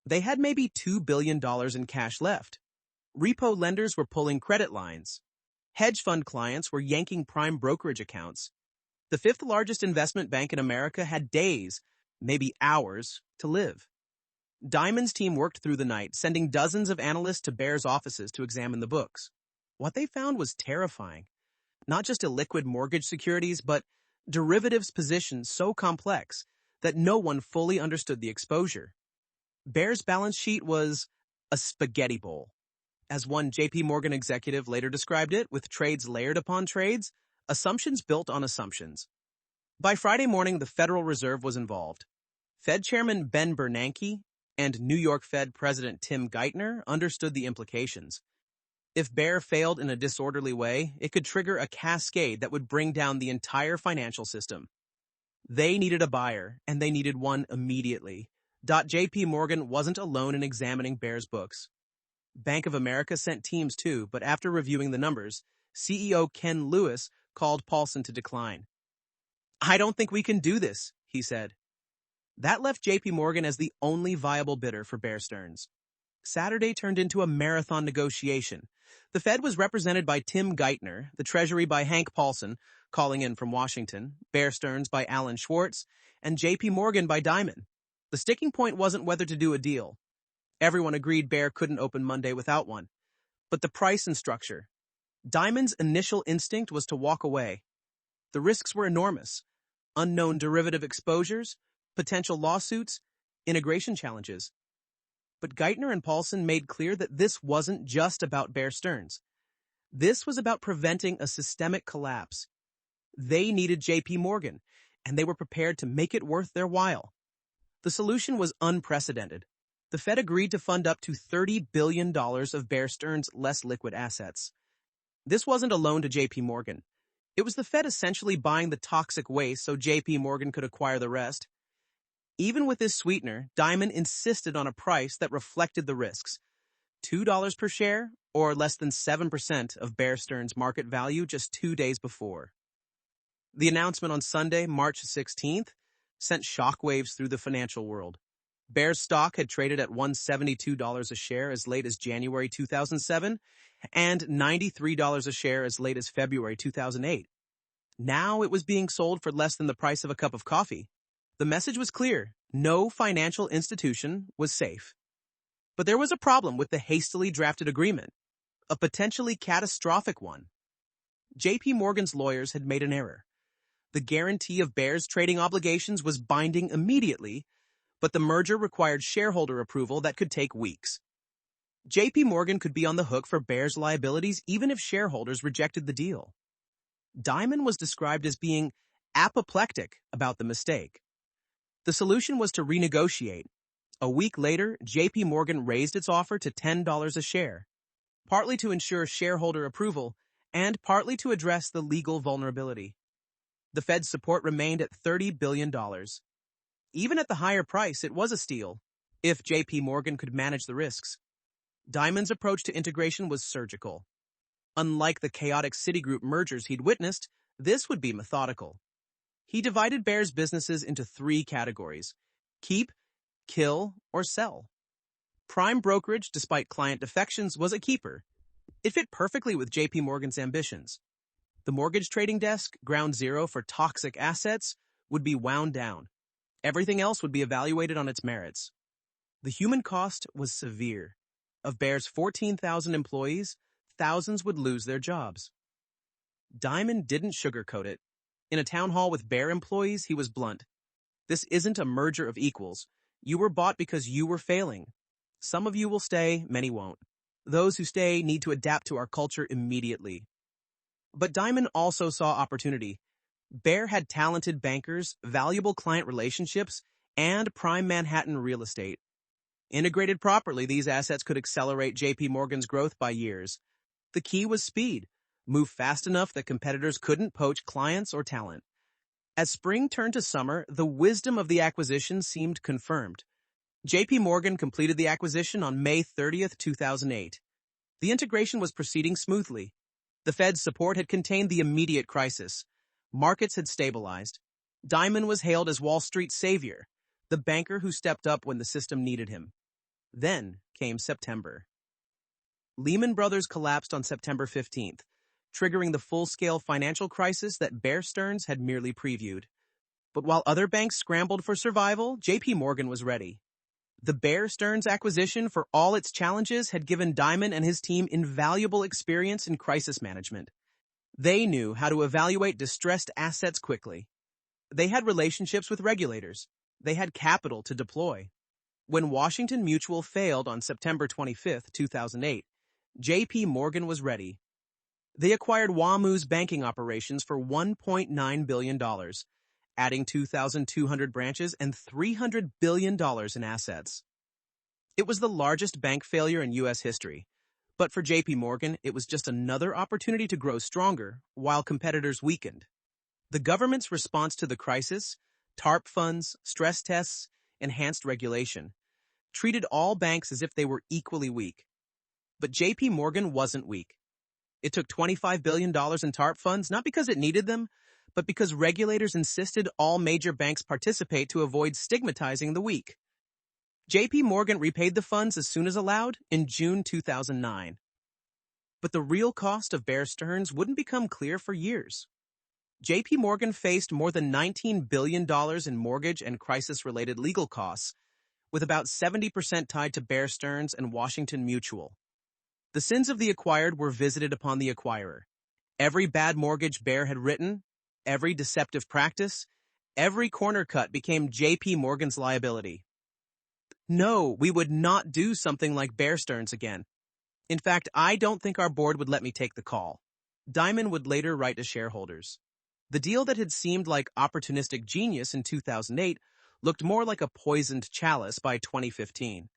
They had maybe $2 billion in cash left. Repo lenders were pulling credit lines. Hedge fund clients were yanking prime brokerage accounts. The fifth largest investment bank in America had days, maybe hours, to live. Dimon's team worked through the night, sending dozens of analysts to Bear's offices to examine the books. What they found was terrifying. Not just illiquid mortgage securities, but derivatives positions so complex that no one fully understood the exposure. Bear's balance sheet was a spaghetti bowl. As one JP Morgan executive later described it, with trades layered upon trades, assumptions built on assumptions. By Friday morning, the Federal Reserve was involved. Fed Chairman Ben Bernanke and New York Fed President Tim Geithner understood the implications. If Bear failed in a disorderly way, it could trigger a cascade that would bring down the entire financial system. They needed a buyer, and they needed one immediately. JP Morgan wasn't alone in examining Bear's books. Bank of America sent teams too, but after reviewing the numbers, CEO Ken Lewis called Paulson to decline. "I don't think we can do this," he said. That left JP Morgan as the only viable bidder for Bear Stearns. Saturday turned into a marathon negotiation. The Fed was represented by Tim Geithner, the Treasury by Hank Paulson, calling in from Washington, Bear Stearns by Alan Schwartz, and JP Morgan by Dimon. The sticking point wasn't whether to do a deal. Everyone agreed Bear couldn't open Monday without one. But the price and structure. Dimon's initial instinct was to walk away. The risks were enormous. Unknown derivative exposures, potential lawsuits, integration challenges. But Geithner and Paulson made clear that this wasn't just about Bear Stearns. This was about preventing a systemic collapse. They needed JP Morgan, and they were prepared to make it worth their while. The solution was unprecedented. The Fed agreed to fund up to $30 billion of Bear Stearns' less liquid assets. This wasn't a loan to JP Morgan. It was the Fed essentially buying the toxic waste so JP Morgan could acquire the rest. Even with this sweetener, Dimon insisted on a price that reflected the risks. $2 per share, or less than 7% of Bear Stearns' market value just 2 days before. The announcement on Sunday, March 16th, sent shockwaves through the financial world. Bear's stock had traded at $172 a share as late as January 2007 and $93 a share as late as February 2008. Now it was being sold for less than the price of a cup of coffee. The message was clear: no financial institution was safe. But there was a problem with the hastily drafted agreement, a potentially catastrophic one. JPMorgan's lawyers had made an error. The guarantee of Bear's trading obligations was binding immediately, but the merger required shareholder approval that could take weeks. JPMorgan could be on the hook for Bear's liabilities even if shareholders rejected the deal. Dimon was described as being apoplectic about the mistake. The solution was to renegotiate. A week later, JPMorgan raised its offer to $10 a share, partly to ensure shareholder approval and partly to address the legal vulnerability. The Fed's support remained at $30 billion. Even at the higher price, it was a steal, if JPMorgan could manage the risks. Dimon's approach to integration was surgical. Unlike the chaotic Citigroup mergers he'd witnessed, this would be methodical. He divided Bear's businesses into three categories: keep, kill, or sell. Prime brokerage, despite client defections, was a keeper. It fit perfectly with JPMorgan's ambitions. The mortgage trading desk, ground zero for toxic assets, would be wound down. Everything else would be evaluated on its merits. The human cost was severe. Of Bear's 14,000 employees, thousands would lose their jobs. Dimon didn't sugarcoat it. In a town hall with Bear employees, he was blunt. This isn't a merger of equals. You were bought because you were failing. Some of you will stay, many won't. Those who stay need to adapt to our culture immediately. But Dimon also saw opportunity. Bear had talented bankers, valuable client relationships, and prime Manhattan real estate. Integrated properly, these assets could accelerate JPMorgan's growth by years. The key was speed. Move fast enough that competitors couldn't poach clients or talent. As spring turned to summer, the wisdom of the acquisition seemed confirmed. JPMorgan completed the acquisition on May 30th, 2008. The integration was proceeding smoothly. The Fed's support had contained the immediate crisis. Markets had stabilized. Dimon was hailed as Wall Street's savior, the banker who stepped up when the system needed him. Then came September. Lehman Brothers collapsed on September 15th, triggering the full-scale financial crisis that Bear Stearns had merely previewed. But while other banks scrambled for survival, JPMorgan was ready. The Bear Stearns acquisition, for all its challenges, had given Dimon and his team invaluable experience in crisis management. They knew how to evaluate distressed assets quickly. They had relationships with regulators. They had capital to deploy. When Washington Mutual failed on September 25, 2008, JPMorgan was ready. They acquired WAMU's banking operations for $1.9 billion, adding 2,200 branches and $300 billion in assets. It was the largest bank failure in U.S. history, but for JPMorgan, it was just another opportunity to grow stronger while competitors weakened. The government's response to the crisis, TARP funds, stress tests, enhanced regulation, treated all banks as if they were equally weak. But JPMorgan wasn't weak. It took $25 billion in TARP funds not because it needed them, but because regulators insisted all major banks participate to avoid stigmatizing the weak. JPMorgan repaid the funds as soon as allowed in June 2009. But the real cost of Bear Stearns wouldn't become clear for years. JPMorgan faced more than $19 billion in mortgage and crisis-related legal costs, with about 70% tied to Bear Stearns and Washington Mutual. The sins of the acquired were visited upon the acquirer. Every bad mortgage Bear had written, every deceptive practice, every corner cut became JPMorgan's liability. No, we would not do something like Bear Stearns again. In fact, I don't think our board would let me take the call. Dimon would later write to shareholders. The deal that had seemed like opportunistic genius in 2008 looked more like a poisoned chalice by 2015.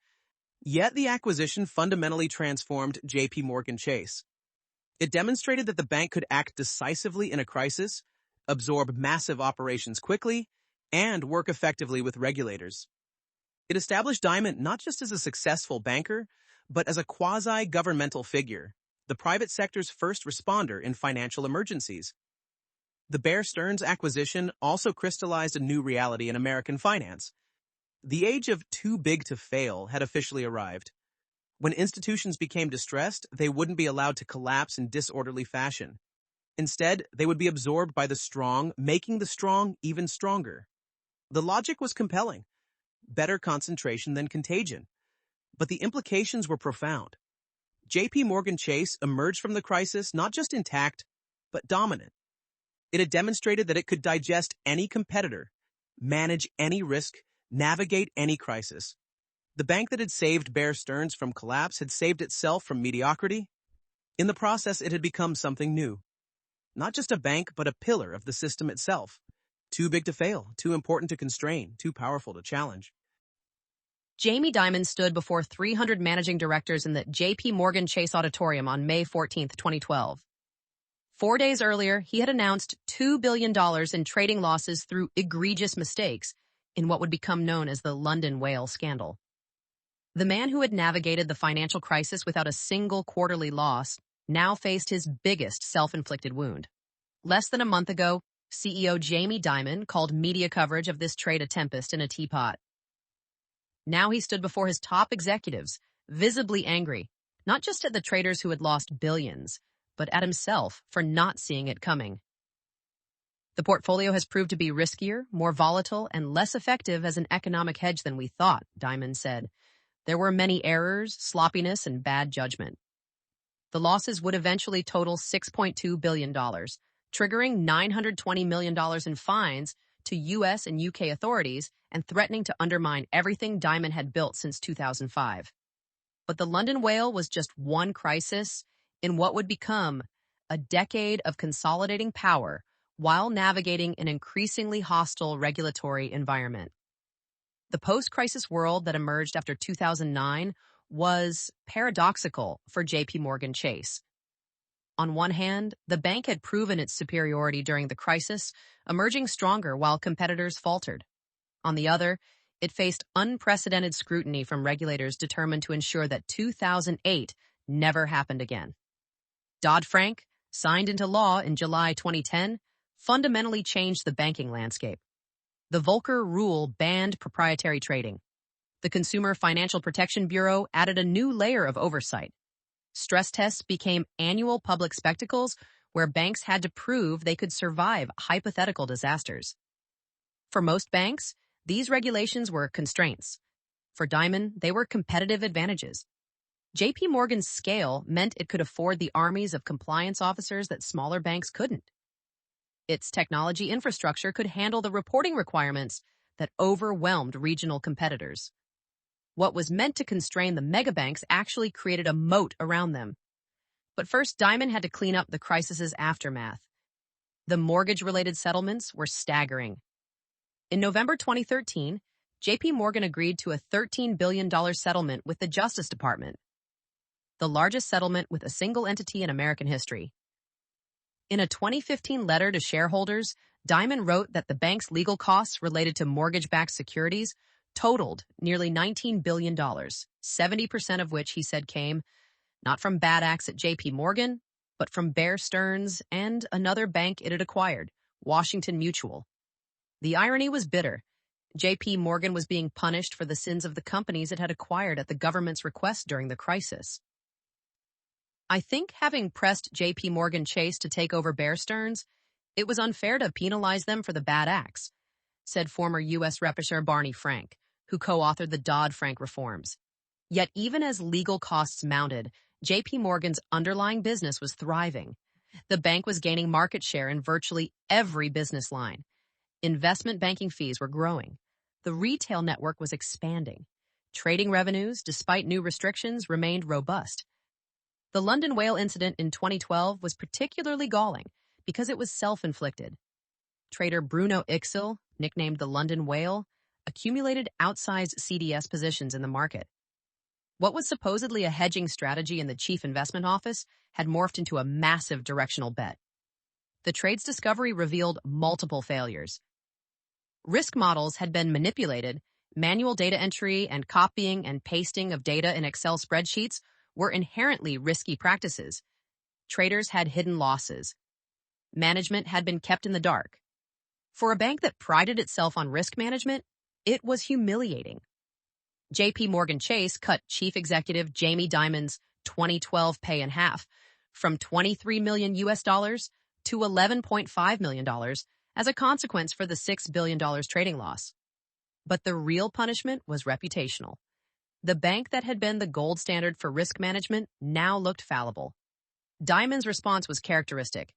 Yet the acquisition fundamentally transformed JPMorgan Chase. It demonstrated that the bank could act decisively in a crisis, absorb massive operations quickly, and work effectively with regulators. It established Dimon not just as a successful banker, but as a quasi-governmental figure, the private sector's first responder in financial emergencies. The Bear Stearns acquisition also crystallized a new reality in American finance. The age of too big to fail had officially arrived. When institutions became distressed, they wouldn't be allowed to collapse in disorderly fashion. Instead, they would be absorbed by the strong, making the strong even stronger. The logic was compelling. Better concentration than contagion. But the implications were profound. JPMorgan Chase emerged from the crisis not just intact, but dominant. It had demonstrated that it could digest any competitor, manage any risk, navigate any crisis. The bank that had saved Bear Stearns from collapse had saved itself from mediocrity. In the process, it had become something new. Not just a bank, but a pillar of the system itself. Too big to fail, too important to constrain, too powerful to challenge. Jamie Dimon stood before 300 managing directors in the JPMorgan Chase auditorium on May 14, 2012. 4 days earlier, he had announced $2 billion in trading losses through egregious mistakes in what would become known as the London whale scandal. The man who had navigated the financial crisis without a single quarterly loss now faced his biggest self-inflicted wound. Less than a month ago, CEO Jamie Dimon called media coverage of this trade a tempest in a teapot. Now he stood before his top executives, visibly angry, not just at the traders who had lost billions, but at himself for not seeing it coming. The portfolio has proved to be riskier, more volatile, and less effective as an economic hedge than we thought, Dimon said. There were many errors, sloppiness, and bad judgment. The losses would eventually total $6.2 billion, triggering $920 million in fines to U.S. and U.K. authorities and threatening to undermine everything Dimon had built since 2005. But the London whale was just one crisis in what would become a decade of consolidating power while navigating an increasingly hostile regulatory environment. The post-crisis world that emerged after 2009 was paradoxical for JPMorgan Chase. On one hand, the bank had proven its superiority during the crisis, emerging stronger while competitors faltered. On the other, it faced unprecedented scrutiny from regulators determined to ensure that 2008 never happened again. Dodd-Frank, signed into law in July 2010, fundamentally changed the banking landscape. The Volcker Rule banned proprietary trading. The Consumer Financial Protection Bureau added a new layer of oversight. Stress tests became annual public spectacles where banks had to prove they could survive hypothetical disasters. For most banks, these regulations were constraints. For Dimon, they were competitive advantages. JP Morgan's scale meant it could afford the armies of compliance officers that smaller banks couldn't. Its technology infrastructure could handle the reporting requirements that overwhelmed regional competitors. What was meant to constrain the megabanks actually created a moat around them. But first, Dimon had to clean up the crisis's aftermath. The mortgage-related settlements were staggering. In November 2013, JP Morgan agreed to a $13 billion settlement with the Justice Department, the largest settlement with a single entity in American history. In a 2015 letter to shareholders, Dimon wrote that the bank's legal costs related to mortgage-backed securities totaled nearly $19 billion, 70% of which, he said, came not from bad acts at JP Morgan, but from Bear Stearns and another bank it had acquired, Washington Mutual. The irony was bitter. JP Morgan was being punished for the sins of the companies it had acquired at the government's request during the crisis. I think having pressed JP Morgan Chase to take over Bear Stearns, it was unfair to penalize them for the bad acts, said former U.S. Representative Barney Frank, who co-authored the Dodd-Frank reforms. Yet even as legal costs mounted, JP Morgan's underlying business was thriving. The bank was gaining market share in virtually every business line. Investment banking fees were growing. The retail network was expanding. Trading revenues, despite new restrictions, remained robust. The London whale incident in 2012 was particularly galling because it was self-inflicted. Trader Bruno Ixel, nicknamed the London whale, accumulated outsized CDS positions in the market. What was supposedly a hedging strategy in the chief investment office had morphed into a massive directional bet. The trade's discovery revealed multiple failures. Risk models had been manipulated, manual data entry and copying and pasting of data in Excel spreadsheets were inherently risky practices. Traders had hidden losses. Management had been kept in the dark. For a bank that prided itself on risk management, It was humiliating. JPMorgan Chase cut chief executive Jamie Dimon's 2012 pay in half, from 23 million US dollars to $11.5 million as a consequence for the $6 billion trading loss. But the real punishment was reputational. The bank that had been the gold standard for risk management now looked fallible. Dimon's response was characteristic.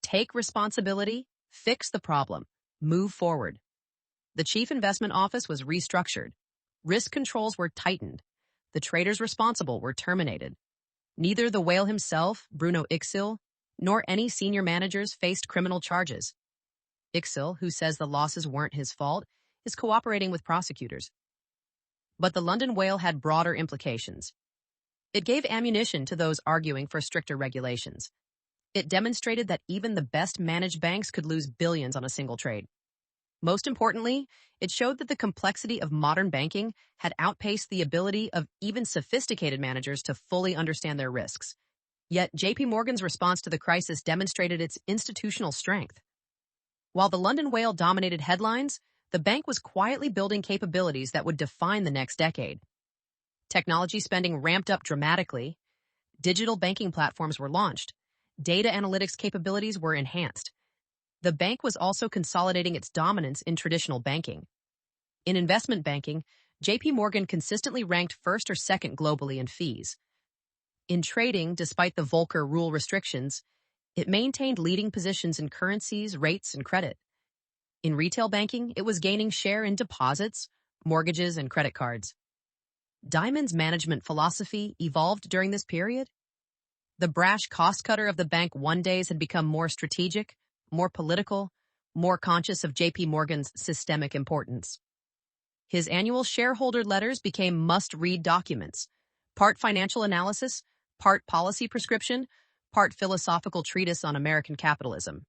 Take responsibility, fix the problem, move forward. The chief investment office was restructured. Risk controls were tightened. The traders responsible were terminated. Neither the whale himself, Bruno Ixil, nor any senior managers faced criminal charges. Ixil, who says the losses weren't his fault, is cooperating with prosecutors. But the London whale had broader implications. It gave ammunition to those arguing for stricter regulations. It demonstrated that even the best managed banks could lose billions on a single trade. Most importantly, it showed that the complexity of modern banking had outpaced the ability of even sophisticated managers to fully understand their risks. Yet JPMorgan's response to the crisis demonstrated its institutional strength. While the London whale dominated headlines, the bank was quietly building capabilities that would define the next decade. Technology spending ramped up dramatically. Digital banking platforms were launched. Data analytics capabilities were enhanced. The bank was also consolidating its dominance in traditional banking. In investment banking, JPMorgan consistently ranked first or second globally in fees. In trading, despite the Volcker rule restrictions, it maintained leading positions in currencies, rates, and credit. In retail banking, it was gaining share in deposits, mortgages, and credit cards. Dimon's management philosophy evolved during this period. The brash cost-cutter of the bank one days had become more strategic, more political, more conscious of JPMorgan's systemic importance. His annual shareholder letters became must-read documents, part financial analysis, part policy prescription, part philosophical treatise on American capitalism.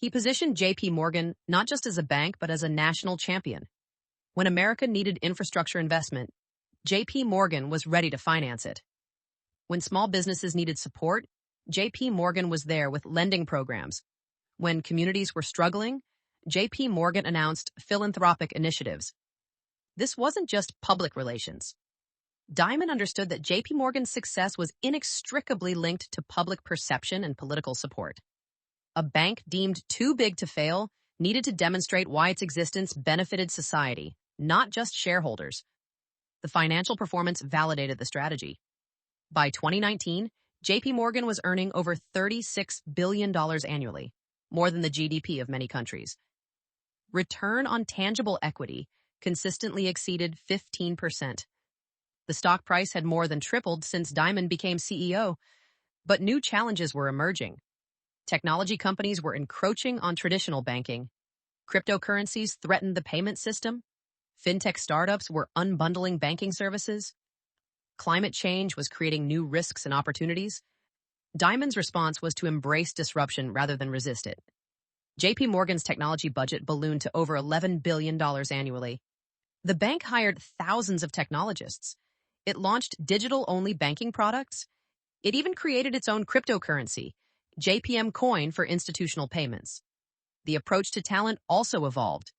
He positioned JPMorgan not just as a bank, but as a national champion. When America needed infrastructure investment, JPMorgan was ready to finance it. When small businesses needed support, JPMorgan was there with lending programs. When communities were struggling, JPMorgan announced philanthropic initiatives. This wasn't just public relations. Dimon understood that JPMorgan's success was inextricably linked to public perception and political support. A bank deemed too big to fail needed to demonstrate why its existence benefited society, not just shareholders. The financial performance validated the strategy. By 2019, JPMorgan was earning over $36 billion annually, more than the GDP of many countries. Return on tangible equity consistently exceeded 15%. The stock price had more than tripled since Dimon became CEO, but new challenges were emerging. Technology companies were encroaching on traditional banking. Cryptocurrencies threatened the payment system. Fintech startups were unbundling banking services. Climate change was creating new risks and opportunities. Dimon's response was to embrace disruption rather than resist it. JPMorgan's technology budget ballooned to over $11 billion annually. The bank hired thousands of technologists. It launched digital-only banking products. It even created its own cryptocurrency, JPM coin, for institutional payments. The approach to talent also evolved.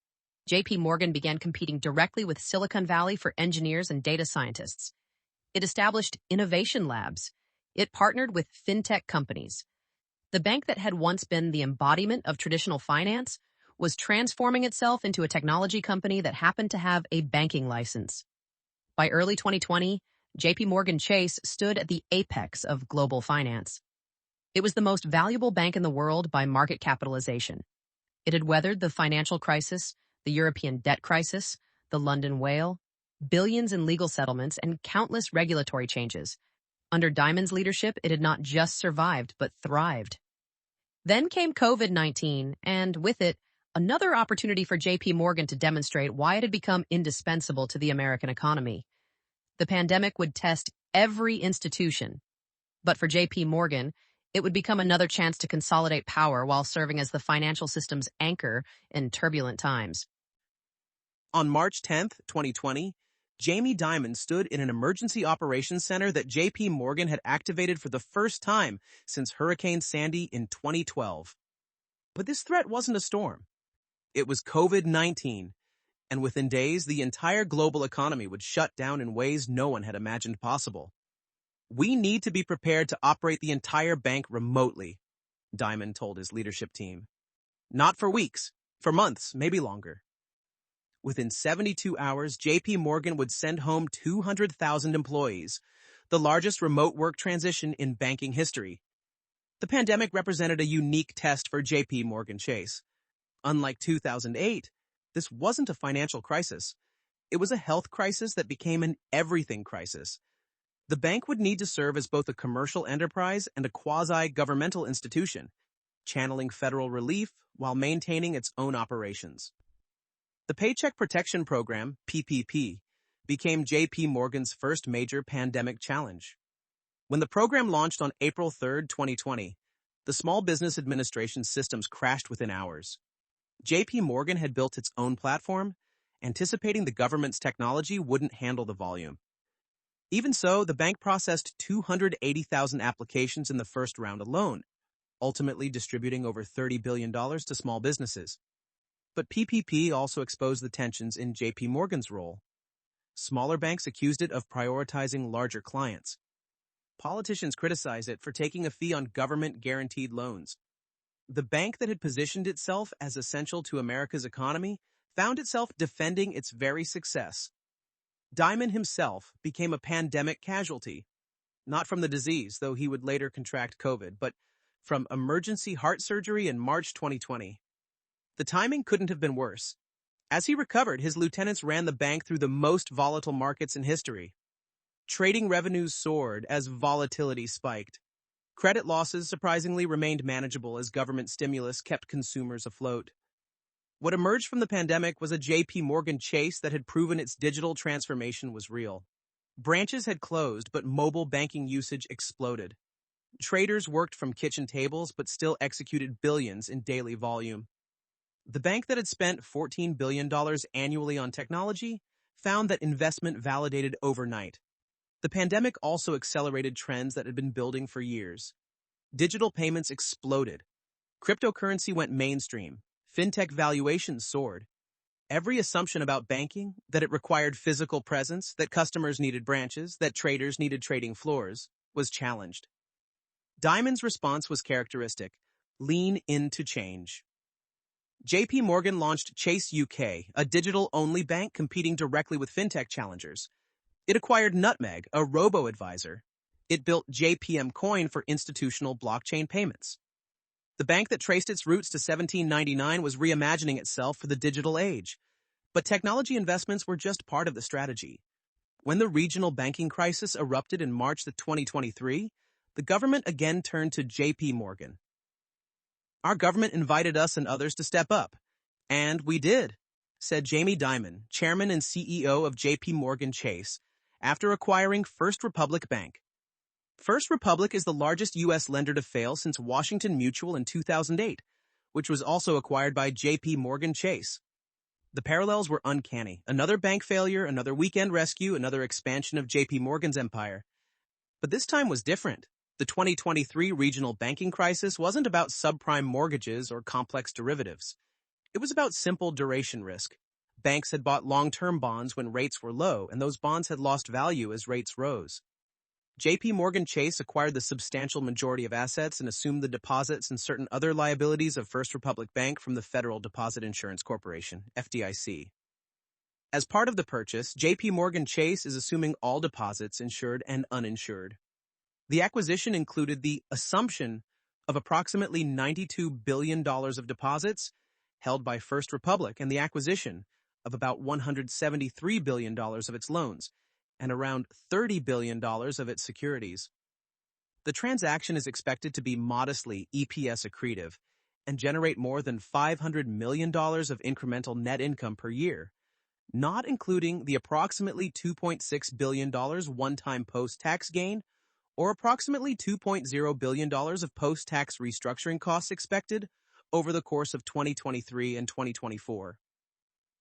JPMorgan began competing directly with Silicon Valley for engineers and data scientists. It established innovation labs. It partnered with fintech companies. The bank that had once been the embodiment of traditional finance was transforming itself into a technology company that happened to have a banking license. By early 2020, JPMorgan Chase stood at the apex of global finance. It was the most valuable bank in the world by market capitalization. It had weathered the financial crisis, the European debt crisis, the London whale, billions in legal settlements, and countless regulatory changes. Under Dimon's leadership, it had not just survived, but thrived. Then came COVID-19, and with it, another opportunity for JPMorgan to demonstrate why it had become indispensable to the American economy. The pandemic would test every institution, but for JPMorgan, it would become another chance to consolidate power while serving as the financial system's anchor in turbulent times. On March 10, 2020, Jamie Dimon stood in an emergency operations center that JPMorgan had activated for the first time since Hurricane Sandy in 2012. But this threat wasn't a storm. It was COVID-19. and within days, the entire global economy would shut down in ways no one had imagined possible. "We need to be prepared to operate the entire bank remotely," Dimon told his leadership team. "Not for weeks, for months, maybe longer." Within 72 hours, JP Morgan would send home 200,000 employees, the largest remote work transition in banking history. The pandemic represented a unique test for JP Morgan Chase. Unlike 2008, this wasn't a financial crisis. It was a health crisis that became an everything crisis. The bank would need to serve as both a commercial enterprise and a quasi-governmental institution, channeling federal relief while maintaining its own operations. The Paycheck Protection Program, PPP, became JP Morgan's first major pandemic challenge. When the program launched on April 3, 2020, the Small Business Administration systems crashed within hours. JP Morgan had built its own platform, anticipating the government's technology wouldn't handle the volume. Even so, the bank processed 280,000 applications in the first round alone, ultimately distributing over $30 billion to small businesses. But PPP also exposed the tensions in JP Morgan's role. Smaller banks accused it of prioritizing larger clients. Politicians criticized it for taking a fee on government-guaranteed loans. The bank that had positioned itself as essential to America's economy found itself defending its very success. Dimon himself became a pandemic casualty, not from the disease, though he would later contract COVID, but from emergency heart surgery in March 2020. The timing couldn't have been worse. As he recovered, his lieutenants ran the bank through the most volatile markets in history. Trading revenues soared as volatility spiked. Credit losses surprisingly remained manageable as government stimulus kept consumers afloat. What emerged from the pandemic was a JP Morgan Chase that had proven its digital transformation was real. Branches had closed, but mobile banking usage exploded. Traders worked from kitchen tables but still executed billions in daily volume. The bank that had spent $14 billion annually on technology found that investment validated overnight. The pandemic also accelerated trends that had been building for years. Digital payments exploded. Cryptocurrency went mainstream. Fintech valuations soared. Every assumption about banking, that it required physical presence, that customers needed branches, that traders needed trading floors, was challenged. Dimon's response was characteristic: lean into change. JP Morgan launched Chase UK, a digital-only bank competing directly with fintech challengers. It acquired Nutmeg, a robo-advisor. It built JPM Coin for institutional blockchain payments. The bank that traced its roots to 1799 was reimagining itself for the digital age. But technology investments were just part of the strategy. When the regional banking crisis erupted in March 2023, the government again turned to JP Morgan. "Our government invited us and others to step up. And we did," said Jamie Dimon, chairman and CEO of JP Morgan Chase, after acquiring First Republic Bank. First Republic is the largest U.S. lender to fail since Washington Mutual in 2008, which was also acquired by JP Morgan Chase. The parallels were uncanny. Another bank failure, another weekend rescue, another expansion of JP Morgan's empire. But this time was different. The 2023 regional banking crisis wasn't about subprime mortgages or complex derivatives. It was about simple duration risk. Banks had bought long-term bonds when rates were low, and those bonds had lost value as rates rose. JP Morgan Chase acquired the substantial majority of assets and assumed the deposits and certain other liabilities of First Republic Bank from the Federal Deposit Insurance Corporation, FDIC. As part of the purchase, JP Morgan Chase is assuming all deposits, insured and uninsured. The acquisition included the assumption of approximately $92 billion of deposits held by First Republic and the acquisition of about $173 billion of its loans and around $30 billion of its securities. The transaction is expected to be modestly EPS accretive and generate more than $500 million of incremental net income per year, not including the approximately $2.6 billion one-time post-tax gain or approximately $2.0 billion of post-tax restructuring costs expected over the course of 2023 and 2024.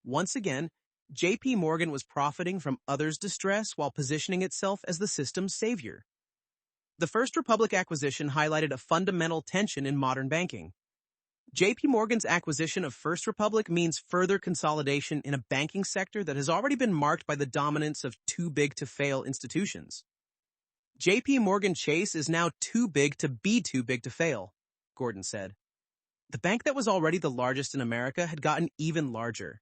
Once again, JP Morgan was profiting from others' distress while positioning itself as the system's savior. The First Republic acquisition highlighted a fundamental tension in modern banking. JPMorgan's acquisition of First Republic means further consolidation in a banking sector that has already been marked by the dominance of too-big-to-fail institutions. JPMorgan Chase is now too big to be too big to fail, Gordon said. The bank that was already the largest in America had gotten even larger,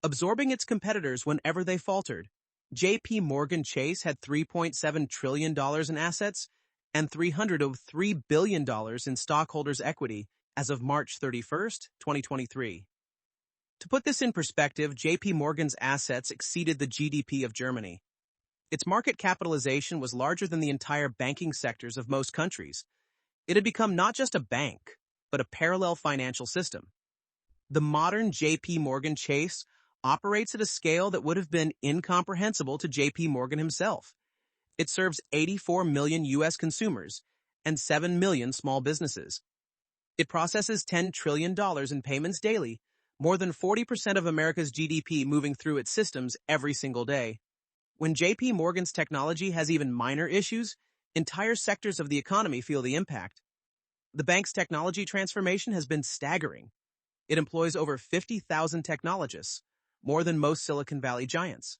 absorbing its competitors whenever they faltered. JPMorgan Chase had $3.7 trillion in assets and $303 billion in stockholders' equity as of March 31st, 2023. To put this in perspective, JPMorgan's assets exceeded the GDP of Germany. Its market capitalization was larger than the entire banking sectors of most countries. It had become not just a bank, but a parallel financial system. The modern JPMorgan Chase operates at a scale that would have been incomprehensible to JPMorgan himself. It serves 84 million U.S. consumers and 7 million small businesses. It processes $10 trillion in payments daily, more than 40% of America's GDP moving through its systems every single day. When JPMorgan's technology has even minor issues, entire sectors of the economy feel the impact. The bank's technology transformation has been staggering. It employs over 50,000 technologists, more than most Silicon Valley giants.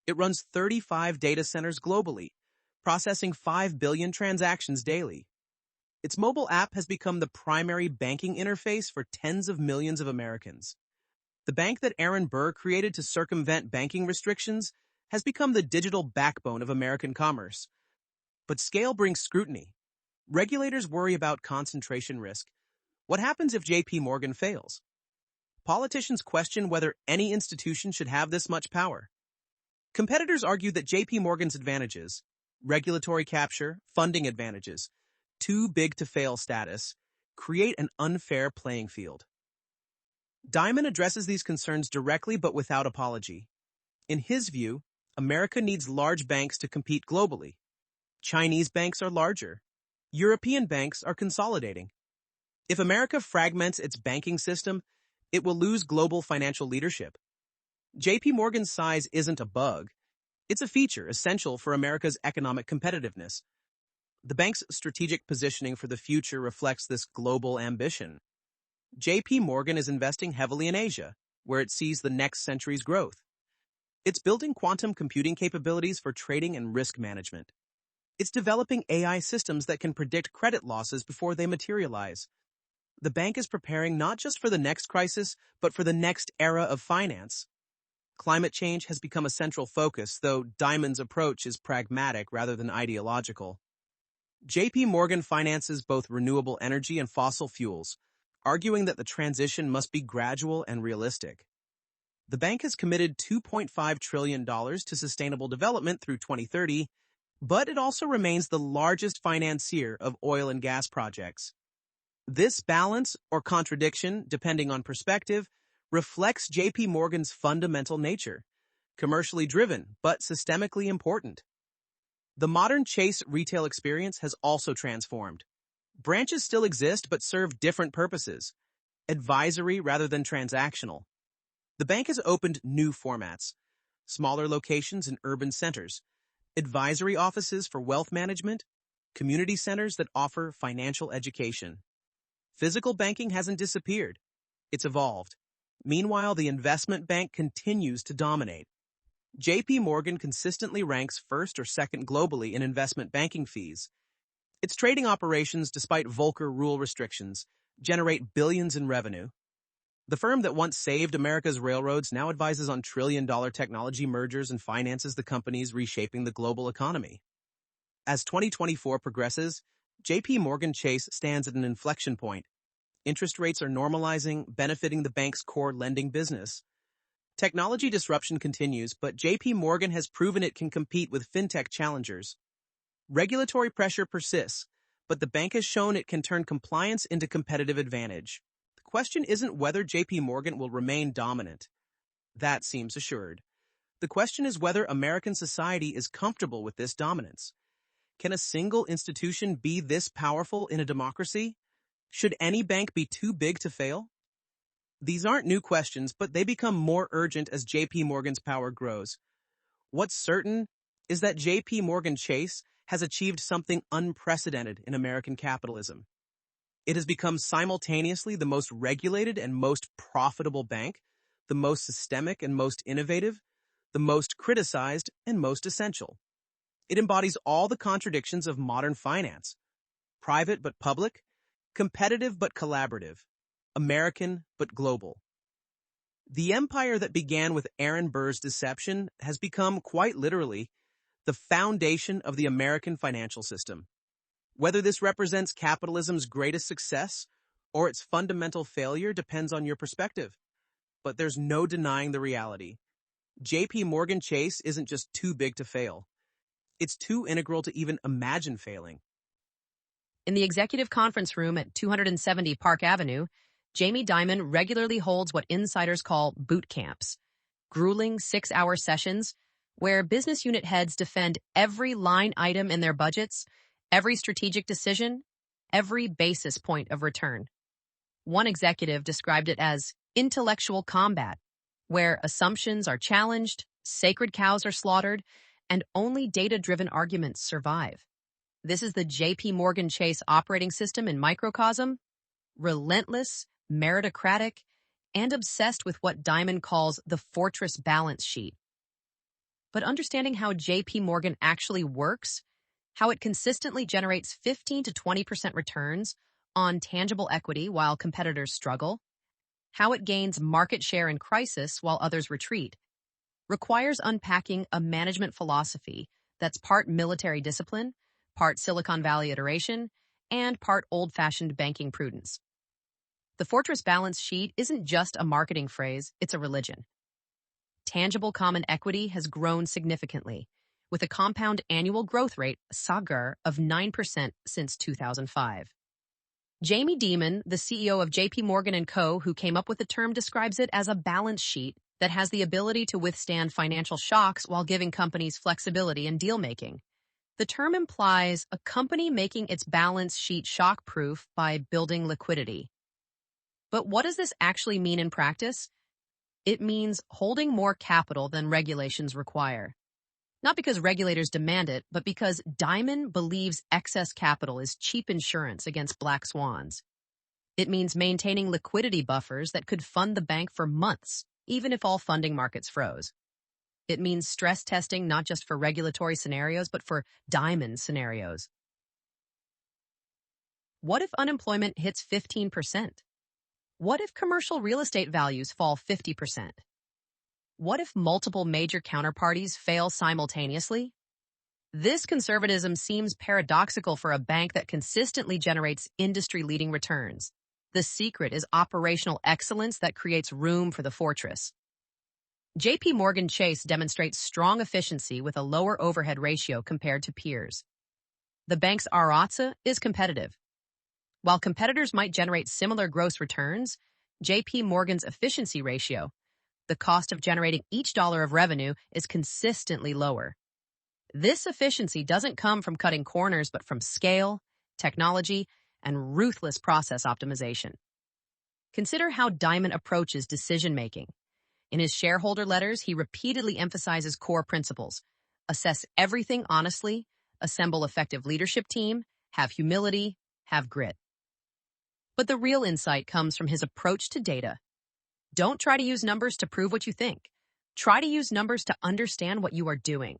It runs 35 data centers globally, processing 5 billion transactions daily. Its mobile app has become the primary banking interface for tens of millions of Americans. The bank that Aaron Burr created to circumvent banking restrictions has become the digital backbone of American commerce. But scale brings scrutiny. Regulators worry about concentration risk. What happens if JPMorgan fails? Politicians question whether any institution should have this much power. Competitors argue that JPMorgan's advantages, regulatory capture, funding advantages, too big to fail status, create an unfair playing field. Dimon addresses these concerns directly but without apology. In his view, America needs large banks to compete globally. Chinese banks are larger. European banks are consolidating. If America fragments its banking system, it will lose global financial leadership. JPMorgan's size isn't a bug. It's a feature essential for America's economic competitiveness. The bank's strategic positioning for the future reflects this global ambition. JPMorgan is investing heavily in Asia, where it sees the next century's growth. It's building quantum computing capabilities for trading and risk management. It's developing AI systems that can predict credit losses before they materialize. The bank is preparing not just for the next crisis, but for the next era of finance. Climate change has become a central focus, though Dimon's approach is pragmatic rather than ideological. JPMorgan finances both renewable energy and fossil fuels, arguing that the transition must be gradual and realistic. The bank has committed $2.5 trillion to sustainable development through 2030, but it also remains the largest financier of oil and gas projects. This balance, or contradiction, depending on perspective, reflects JPMorgan's fundamental nature, commercially driven but systemically important. The modern Chase retail experience has also transformed. Branches still exist but serve different purposes, advisory rather than transactional. The bank has opened new formats, smaller locations in urban centers, advisory offices for wealth management, community centers that offer financial education. Physical banking hasn't disappeared. It's evolved. Meanwhile, the investment bank continues to dominate. JPMorgan consistently ranks first or second globally in investment banking fees. Its trading operations, despite Volcker rule restrictions, generate billions in revenue. The firm that once saved America's railroads now advises on trillion-dollar technology mergers and finances the companies reshaping the global economy. As 2024 progresses, JPMorgan Chase stands at an inflection point. Interest rates are normalizing, benefiting the bank's core lending business. Technology disruption continues, but JPMorgan has proven it can compete with fintech challengers. Regulatory pressure persists, but the bank has shown it can turn compliance into competitive advantage. The question isn't whether JPMorgan will remain dominant. That seems assured. The question is whether American society is comfortable with this dominance. Can a single institution be this powerful in a democracy? Should any bank be too big to fail? These aren't new questions, but they become more urgent as JPMorgan's power grows. What's certain is that JPMorgan Chase has achieved something unprecedented in American capitalism. It has become simultaneously the most regulated and most profitable bank, the most systemic and most innovative, the most criticized and most essential. It embodies all the contradictions of modern finance: private but public, competitive but collaborative, American but global. The empire that began with Aaron Burr's deception has become, quite literally, the foundation of the American financial system. Whether this represents capitalism's greatest success or its fundamental failure depends on your perspective. But there's no denying the reality. JPMorgan Chase isn't just too big to fail. It's too integral to even imagine failing. In the executive conference room at 270 Park Avenue, Jamie Dimon regularly holds what insiders call boot camps, grueling 6-hour sessions where business unit heads defend every line item in their budgets, every strategic decision, every basis point of return. One executive described it as intellectual combat, where assumptions are challenged, sacred cows are slaughtered, and only data-driven arguments survive. This is the JPMorgan Chase operating system in microcosm: relentless, meritocratic, and obsessed with what Dimon calls the fortress balance sheet. But understanding how JPMorgan actually works, how it consistently generates 15 to 20% returns on tangible equity while competitors struggle, how it gains market share in crisis while others retreat, requires unpacking a management philosophy that's part military discipline, part Silicon Valley iteration, and part old-fashioned banking prudence. The fortress balance sheet isn't just a marketing phrase, it's a religion. Tangible common equity has grown significantly, with a compound annual growth rate, saga, of 9% since 2005. Jamie Dimon, the CEO of JPMorgan & Co., who came up with the term, describes it as a balance sheet that has the ability to withstand financial shocks while giving companies flexibility in deal-making. The term implies a company making its balance sheet shock-proof by building liquidity. But what does this actually mean in practice? It means holding more capital than regulations require. Not because regulators demand it, but because Dimon believes excess capital is cheap insurance against black swans. It means maintaining liquidity buffers that could fund the bank for months, even if all funding markets froze. It means stress testing not just for regulatory scenarios, but for Dimon scenarios. What if unemployment hits 15%? What if commercial real estate values fall 50%? What if multiple major counterparties fail simultaneously? This conservatism seems paradoxical for a bank that consistently generates industry-leading returns. The secret is operational excellence that creates room for the fortress. JPMorgan Chase demonstrates strong efficiency with a lower overhead ratio compared to peers. The bank's ROTCE is competitive. While competitors might generate similar gross returns, JPMorgan's efficiency ratio, the cost of generating each dollar of revenue, is consistently lower. This efficiency doesn't come from cutting corners, but from scale, technology, and ruthless process optimization. Consider how Dimon approaches decision-making. In his shareholder letters, he repeatedly emphasizes core principles: assess everything honestly, assemble effective leadership team, have humility, have grit. But the real insight comes from his approach to data. Don't try to use numbers to prove what you think. Try to use numbers to understand what you are doing.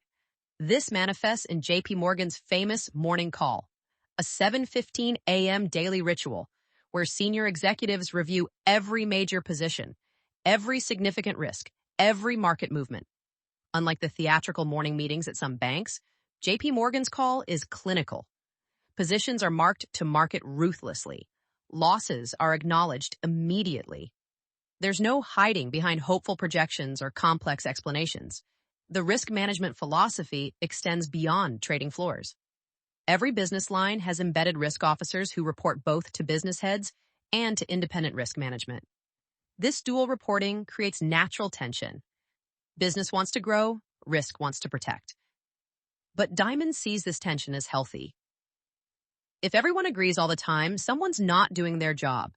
This manifests in JPMorgan's famous morning call, a 7:15 a.m. daily ritual where senior executives review every major position, every significant risk, every market movement. Unlike the theatrical morning meetings at some banks, JPMorgan's call is clinical. Positions are marked to market ruthlessly. Losses are acknowledged immediately. There's no hiding behind hopeful projections or complex explanations. The risk management philosophy extends beyond trading floors. Every business line has embedded risk officers who report both to business heads and to independent risk management. This dual reporting creates natural tension. Business wants to grow, risk wants to protect. But Dimon sees this tension as healthy. If everyone agrees all the time, someone's not doing their job,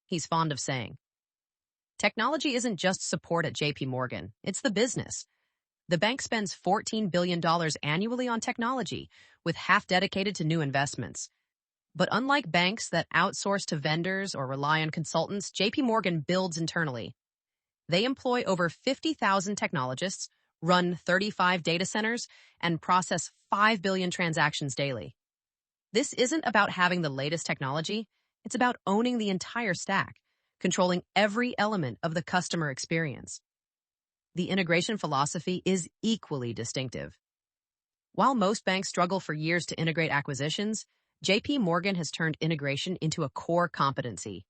he's fond of saying. Technology isn't just support at JPMorgan, it's the business. The bank spends $14 billion annually on technology, with half dedicated to new investments. But unlike banks that outsource to vendors or rely on consultants, JPMorgan builds internally. They employ over 50,000 technologists, run 35 data centers, and process 5 billion transactions daily. This isn't about having the latest technology, it's about owning the entire stack, controlling every element of the customer experience. The integration philosophy is equally distinctive. While most banks struggle for years to integrate acquisitions, JP Morgan has turned integration into a core competency.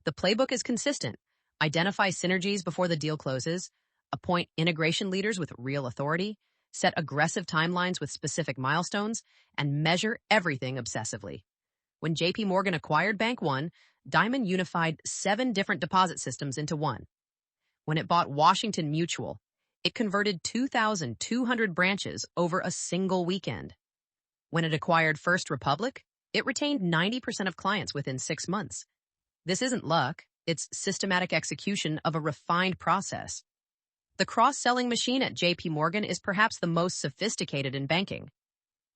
The playbook is consistent. Identify synergies before the deal closes, appoint integration leaders with real authority, set aggressive timelines with specific milestones, and measure everything obsessively. When JP Morgan acquired Bank One, Dimon unified 7 different deposit systems into one. When it bought Washington Mutual, it converted 2,200 branches over a single weekend. When it acquired First Republic, it retained 90% of clients within 6 months. This isn't luck, it's systematic execution of a refined process. The cross-selling machine at JP Morgan is perhaps the most sophisticated in banking.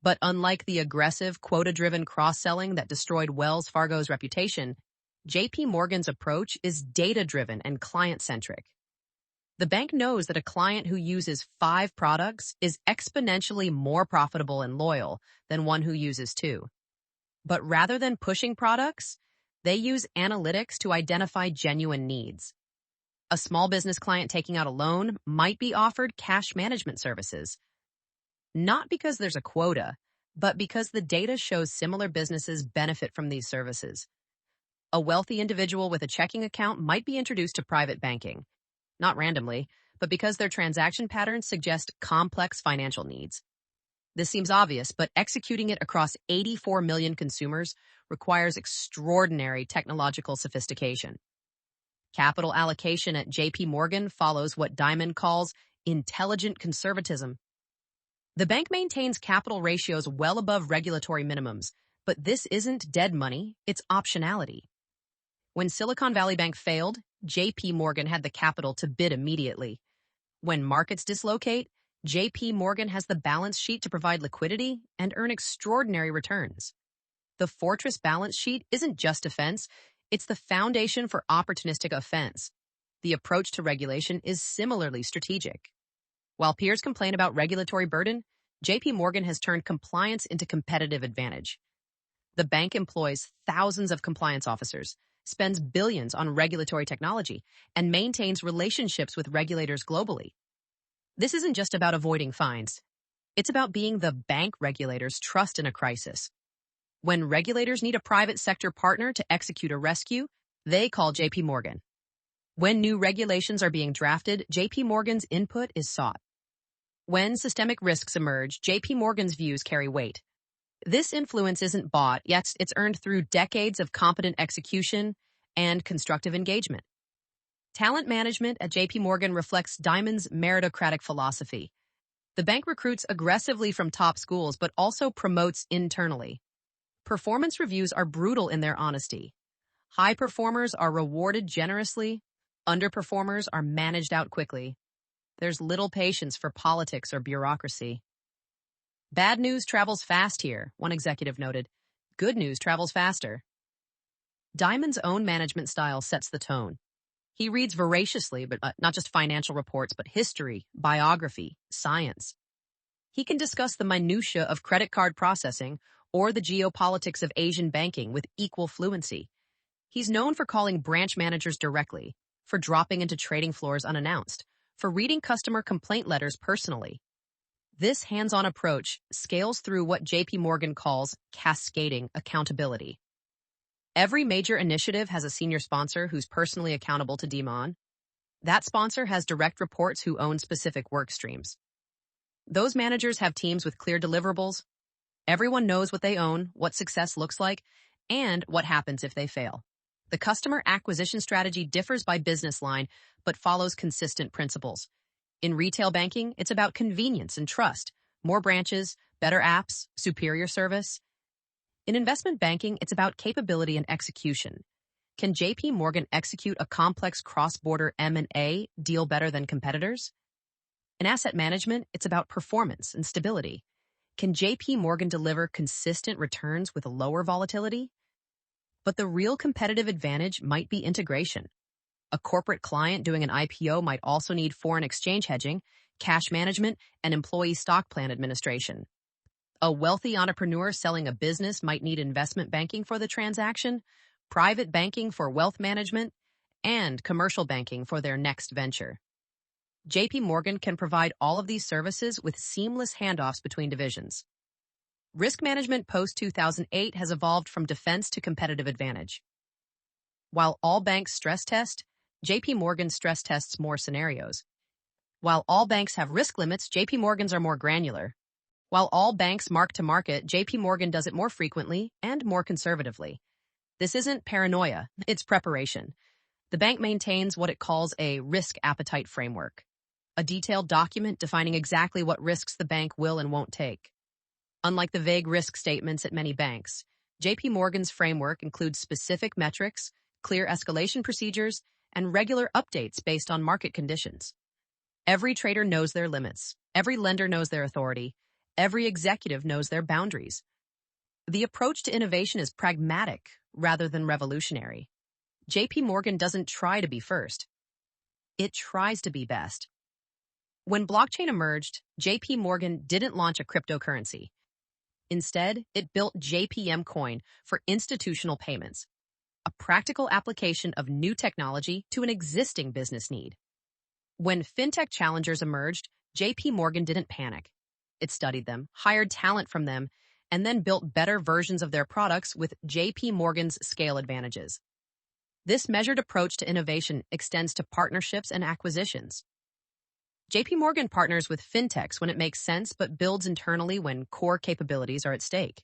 But unlike the aggressive, quota-driven cross-selling that destroyed Wells Fargo's reputation, JP Morgan's approach is data-driven and client-centric. The bank knows that a client who uses 5 products is exponentially more profitable and loyal than one who uses 2. But rather than pushing products, they use analytics to identify genuine needs. A small business client taking out a loan might be offered cash management services. Not because there's a quota, but because the data shows similar businesses benefit from these services. A wealthy individual with a checking account might be introduced to private banking, not randomly, but because their transaction patterns suggest complex financial needs. This seems obvious, but executing it across 84 million consumers requires extraordinary technological sophistication. Capital allocation at JP Morgan follows what Dimon calls intelligent conservatism. The bank maintains capital ratios well above regulatory minimums, but this isn't dead money, it's optionality. When Silicon Valley Bank failed, JP Morgan had the capital to bid immediately. When markets dislocate, JP Morgan has the balance sheet to provide liquidity and earn extraordinary returns. The fortress balance sheet isn't just defense, it's the foundation for opportunistic offense. The approach to regulation is similarly strategic. While peers complain about regulatory burden, JP Morgan has turned compliance into competitive advantage. The bank employs thousands of compliance officers, spends billions on regulatory technology, and maintains relationships with regulators globally. This isn't just about avoiding fines. It's about being the bank regulators trust in a crisis. When regulators need a private sector partner to execute a rescue, they call JP Morgan. When new regulations are being drafted, JP Morgan's input is sought. When systemic risks emerge, JP Morgan's views carry weight. This influence isn't bought, yet it's earned through decades of competent execution and constructive engagement. Talent management at JP Morgan reflects Dimon's meritocratic philosophy. The bank recruits aggressively from top schools, but also promotes internally. Performance reviews are brutal in their honesty. High performers are rewarded generously. Underperformers are managed out quickly. There's little patience for politics or bureaucracy. Bad news travels fast here, one executive noted. Good news travels faster. Dimon's own management style sets the tone. He reads voraciously, but not just financial reports, but history, biography, science. He can discuss the minutiae of credit card processing or the geopolitics of Asian banking with equal fluency. He's known for calling branch managers directly, for dropping into trading floors unannounced, for reading customer complaint letters personally. This hands-on approach scales through what JP Morgan calls cascading accountability. Every major initiative has a senior sponsor who's personally accountable to Dimon. That sponsor has direct reports who own specific work streams. Those managers have teams with clear deliverables. Everyone knows what they own, what success looks like, and what happens if they fail. The customer acquisition strategy differs by business line, but follows consistent principles. In retail banking, it's about convenience and trust, more branches, better apps, superior service. In investment banking, it's about capability and execution. Can JP Morgan execute a complex cross-border M&A deal better than competitors? In asset management, it's about performance and stability. Can JP Morgan deliver consistent returns with lower volatility? But the real competitive advantage might be integration. A corporate client doing an IPO might also need foreign exchange hedging, cash management, and employee stock plan administration. A wealthy entrepreneur selling a business might need investment banking for the transaction, private banking for wealth management, and commercial banking for their next venture. JP Morgan can provide all of these services with seamless handoffs between divisions. Risk management post-2008 has evolved from defense to competitive advantage. While all banks stress test, JP Morgan stress tests more scenarios. While all banks have risk limits, JP Morgan's are more granular. While all banks mark to market, JP Morgan does it more frequently and more conservatively. This isn't paranoia, it's preparation. The bank maintains what it calls a risk appetite framework, a detailed document defining exactly what risks the bank will and won't take. Unlike the vague risk statements at many banks, JP Morgan's framework includes specific metrics, clear escalation procedures, and regular updates based on market conditions. Every trader knows their limits. Every lender knows their authority. Every executive knows their boundaries. The approach to innovation is pragmatic rather than revolutionary. JP Morgan doesn't try to be first. It tries to be best. When blockchain emerged, JP Morgan didn't launch a cryptocurrency. Instead, it built JPM Coin for institutional payments, a practical application of new technology to an existing business need. When fintech challengers emerged, JP Morgan didn't panic. It studied them, hired talent from them, and then built better versions of their products with JP Morgan's scale advantages. This measured approach to innovation extends to partnerships and acquisitions. JP Morgan partners with fintechs when it makes sense but builds internally when core capabilities are at stake.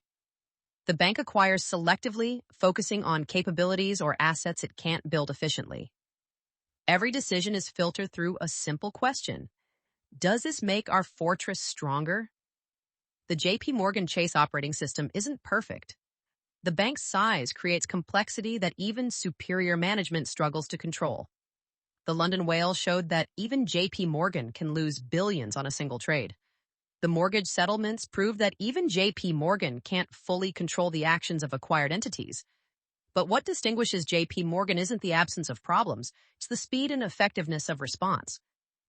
The bank acquires selectively, focusing on capabilities or assets it can't build efficiently. Every decision is filtered through a simple question. Does this make our fortress stronger? The JPMorgan Chase operating system isn't perfect. The bank's size creates complexity that even superior management struggles to control. The London whale showed that even JP Morgan can lose billions on a single trade. The mortgage settlements prove that even JP Morgan can't fully control the actions of acquired entities. But what distinguishes JP Morgan isn't the absence of problems, it's the speed and effectiveness of response.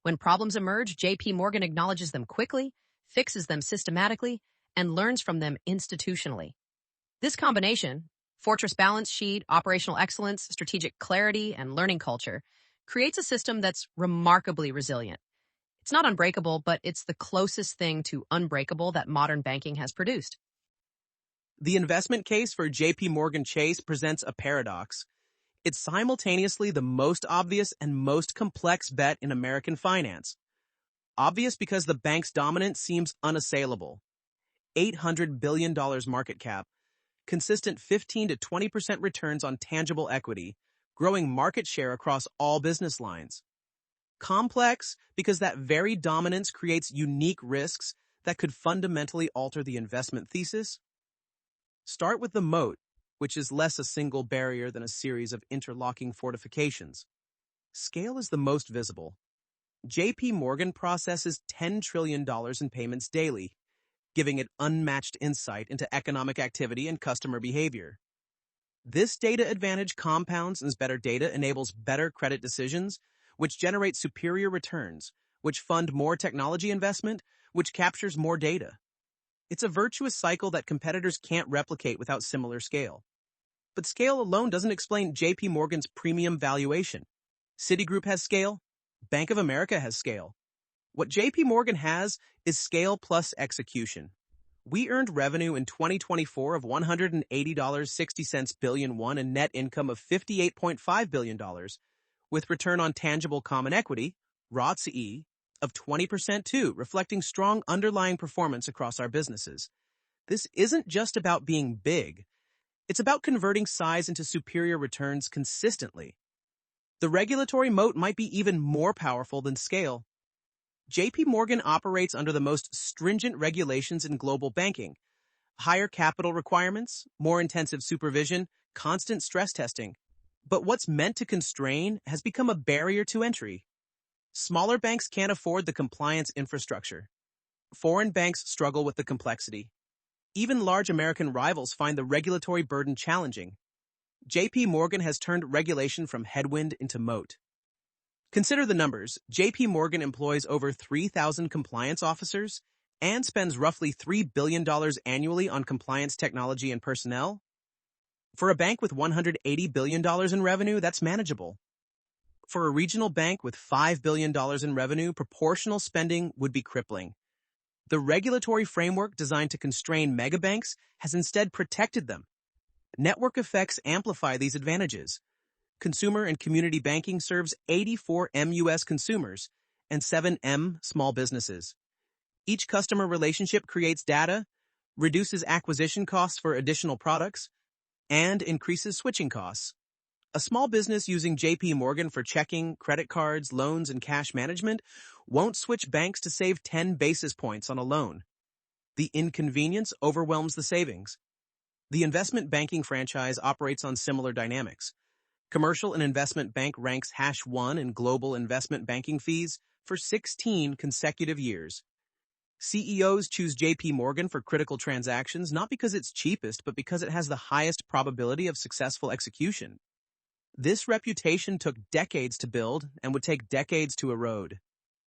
When problems emerge, JP Morgan acknowledges them quickly, fixes them systematically, and learns from them institutionally. This combination, fortress balance sheet, operational excellence, strategic clarity, and learning culture, creates a system that's remarkably resilient. It's not unbreakable, but it's the closest thing to unbreakable that modern banking has produced. The investment case for JPMorgan Chase presents a paradox. It's simultaneously the most obvious and most complex bet in American finance. Obvious because the bank's dominance seems unassailable. $800 billion market cap, consistent 15 to 20% returns on tangible equity, growing market share across all business lines. Complex because that very dominance creates unique risks that could fundamentally alter the investment thesis. Start with the moat, which is less a single barrier than a series of interlocking fortifications. Scale is the most visible. JP Morgan processes $10 trillion in payments daily, giving it unmatched insight into economic activity and customer behavior. This data advantage compounds as better data enables better credit decisions, which generate superior returns, which fund more technology investment, which captures more data. It's a virtuous cycle that competitors can't replicate without similar scale. But scale alone doesn't explain JP Morgan's premium valuation. Citigroup has scale. Bank of America has scale. What JP Morgan has is scale plus execution. We earned revenue in 2024 of $180.60 billion and net income of $58.5 billion, with return on tangible common equity, ROTCE, of 20% too, reflecting strong underlying performance across our businesses. This isn't just about being big. It's about converting size into superior returns consistently. The regulatory moat might be even more powerful than scale. JP Morgan operates under the most stringent regulations in global banking. Higher capital requirements, more intensive supervision, constant stress testing. But what's meant to constrain has become a barrier to entry. Smaller banks can't afford the compliance infrastructure. Foreign banks struggle with the complexity. Even large American rivals find the regulatory burden challenging. JP Morgan has turned regulation from headwind into moat. Consider the numbers. JP Morgan employs over 3,000 compliance officers and spends roughly $3 billion annually on compliance technology and personnel. For a bank with $180 billion in revenue, that's manageable. For a regional bank with $5 billion in revenue, proportional spending would be crippling. The regulatory framework designed to constrain megabanks has instead protected them. Network effects amplify these advantages. Consumer and community banking serves 84 U.S. consumers and 7 small businesses. Each customer relationship creates data, reduces acquisition costs for additional products, and increases switching costs. A small business using JP Morgan for checking, credit cards, loans, and cash management won't switch banks to save 10 basis points on a loan. The inconvenience overwhelms the savings. The investment banking franchise operates on similar dynamics. Commercial and Investment Bank ranks #1 in global investment banking fees for 16 consecutive years. CEOs choose JP Morgan for critical transactions not because it's cheapest, but because it has the highest probability of successful execution. This reputation took decades to build and would take decades to erode.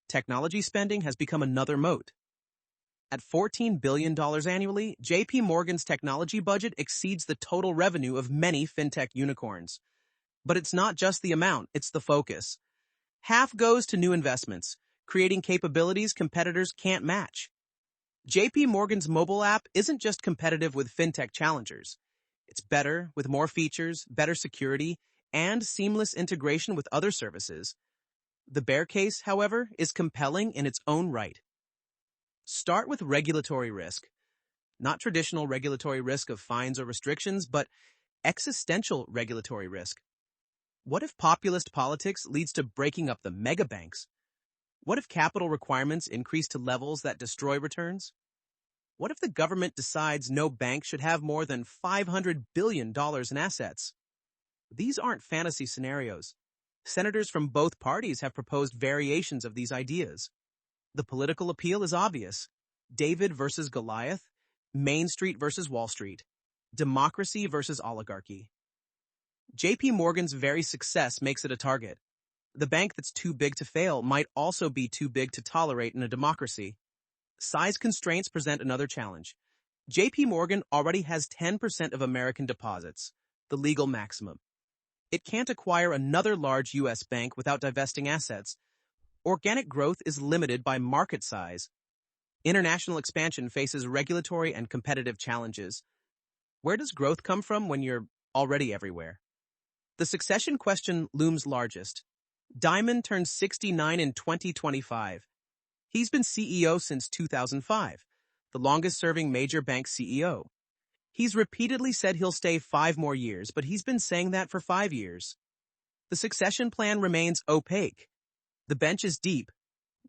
Technology spending has become another moat. At $14 billion annually, JP Morgan's technology budget exceeds the total revenue of many fintech unicorns. But it's not just the amount, it's the focus. Half goes to new investments, creating capabilities competitors can't match. JP Morgan's mobile app isn't just competitive with fintech challengers. It's better, with more features, better security, and seamless integration with other services. The bear case, however, is compelling in its own right. Start with regulatory risk. Not traditional regulatory risk of fines or restrictions, but existential regulatory risk. What if populist politics leads to breaking up the megabanks? What if capital requirements increase to levels that destroy returns? What if the government decides no bank should have more than $500 billion in assets? These aren't fantasy scenarios. Senators from both parties have proposed variations of these ideas. The political appeal is obvious. David versus Goliath, Main Street versus Wall Street, democracy versus oligarchy. JP Morgan's very success makes it a target. The bank that's too big to fail might also be too big to tolerate in a democracy. Size constraints present another challenge. JP Morgan already has 10% of American deposits, the legal maximum. It can't acquire another large U.S. bank without divesting assets. Organic growth is limited by market size. International expansion faces regulatory and competitive challenges. Where does growth come from when you're already everywhere? The succession question looms largest. Dimon turns 69 in 2025. He's been CEO since 2005, the longest-serving major bank CEO. He's repeatedly said he'll stay 5 more years, but he's been saying that for 5 years. The succession plan remains opaque. The bench is deep.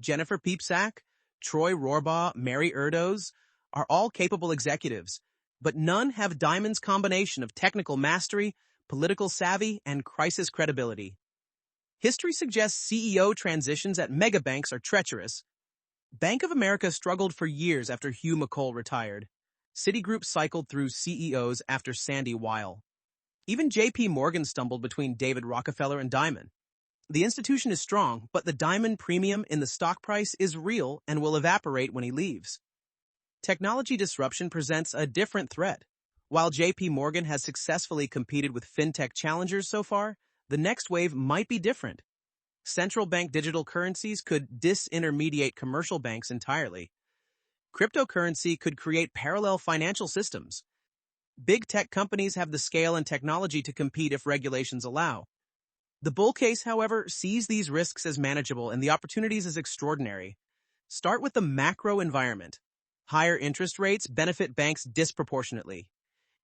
Jennifer Piepszak, Troy Rohrbaugh, Mary Erdoes are all capable executives, but none have Dimon's combination of technical mastery, political savvy, and crisis credibility. History suggests CEO transitions at megabanks are treacherous. Bank of America struggled for years after Hugh McColl retired. Citigroup cycled through CEOs after Sandy Weill. Even JP Morgan stumbled between David Rockefeller and Dimon. The institution is strong, but the Dimon premium in the stock price is real and will evaporate when he leaves. Technology disruption presents a different threat. While JP Morgan has successfully competed with fintech challengers so far, the next wave might be different. Central bank digital currencies could disintermediate commercial banks entirely. Cryptocurrency could create parallel financial systems. Big tech companies have the scale and technology to compete if regulations allow. The bull case, however, sees these risks as manageable and the opportunities as extraordinary. Start with the macro environment. Higher interest rates benefit banks disproportionately.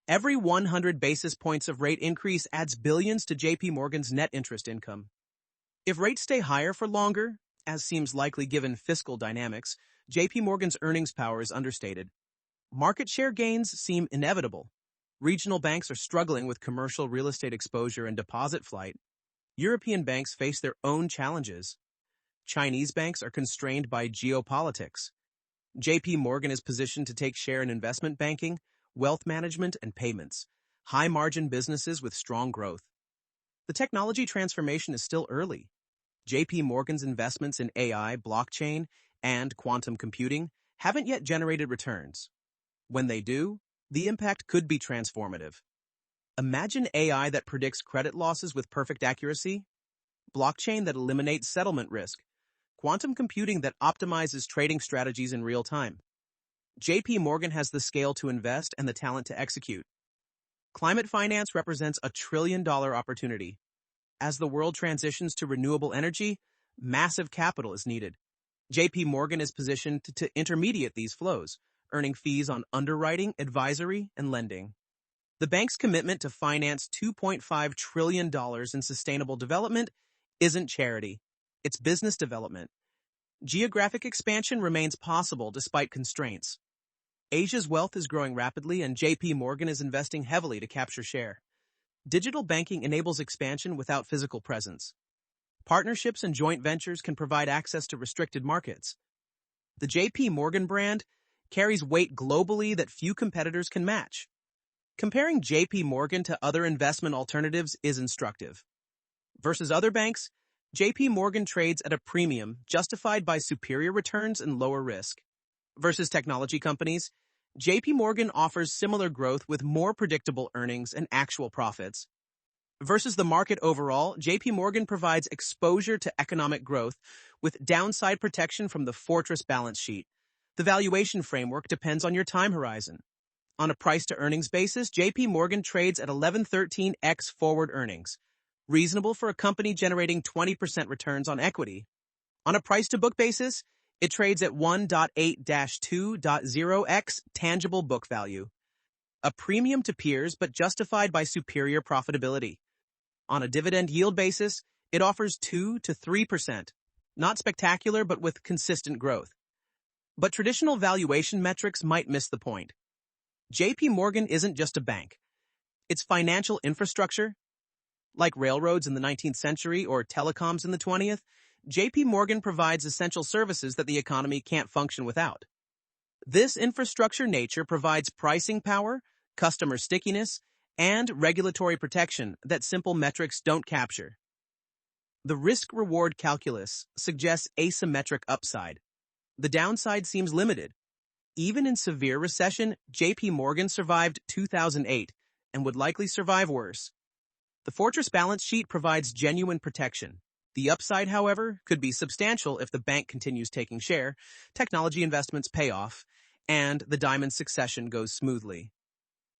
Every 100 basis points of rate increase adds billions to JP Morgan's net interest income. If rates stay higher for longer, as seems likely given fiscal dynamics, JP Morgan's earnings power is understated. Market share gains seem inevitable. Regional banks are struggling with commercial real estate exposure and deposit flight. European banks face their own challenges. Chinese banks are constrained by geopolitics. JP Morgan is positioned to take share in investment banking, wealth management, and payments, high-margin businesses with strong growth. The technology transformation is still early. JP Morgan's investments in AI, blockchain, and quantum computing haven't yet generated returns. When they do, the impact could be transformative. Imagine AI that predicts credit losses with perfect accuracy, blockchain that eliminates settlement risk, quantum computing that optimizes trading strategies in real time. JP Morgan has the scale to invest and the talent to execute. Climate finance represents a trillion-dollar opportunity. As the world transitions to renewable energy, massive capital is needed. JP Morgan is positioned to intermediate these flows, earning fees on underwriting, advisory, and lending. The bank's commitment to finance $2.5 trillion in sustainable development isn't charity, it's business development. Geographic expansion remains possible despite constraints. Asia's wealth is growing rapidly, and JP Morgan is investing heavily to capture share. Digital banking enables expansion without physical presence. Partnerships and joint ventures can provide access to restricted markets. The JP Morgan brand carries weight globally that few competitors can match. Comparing JP Morgan to other investment alternatives is instructive. Versus other banks, JP Morgan trades at a premium justified by superior returns and lower risk. Versus technology companies, JP Morgan offers similar growth with more predictable earnings and actual profits. Versus the market overall, JP Morgan provides exposure to economic growth with downside protection from the fortress balance sheet. The valuation framework depends on your time horizon. On a price-to-earnings basis, JP Morgan trades at 11-13x forward earnings, reasonable for a company generating 20% returns on equity. On a price-to-book basis, it trades at 1.8-2.0x tangible book value, a premium to peers but justified by superior profitability. On a dividend yield basis, it offers 2 to 3%, not spectacular but with consistent growth. But traditional valuation metrics might miss the point. JP Morgan isn't just a bank. It's financial infrastructure. Like railroads in the 19th century or telecoms in the 20th, JP Morgan provides essential services that the economy can't function without. This infrastructure nature provides pricing power, customer stickiness, and regulatory protection that simple metrics don't capture. The risk-reward calculus suggests asymmetric upside. The downside seems limited. Even in severe recession, JP Morgan survived 2008 and would likely survive worse. The fortress balance sheet provides genuine protection. The upside, however, could be substantial if the bank continues taking share, technology investments pay off, and the Dimon succession goes smoothly.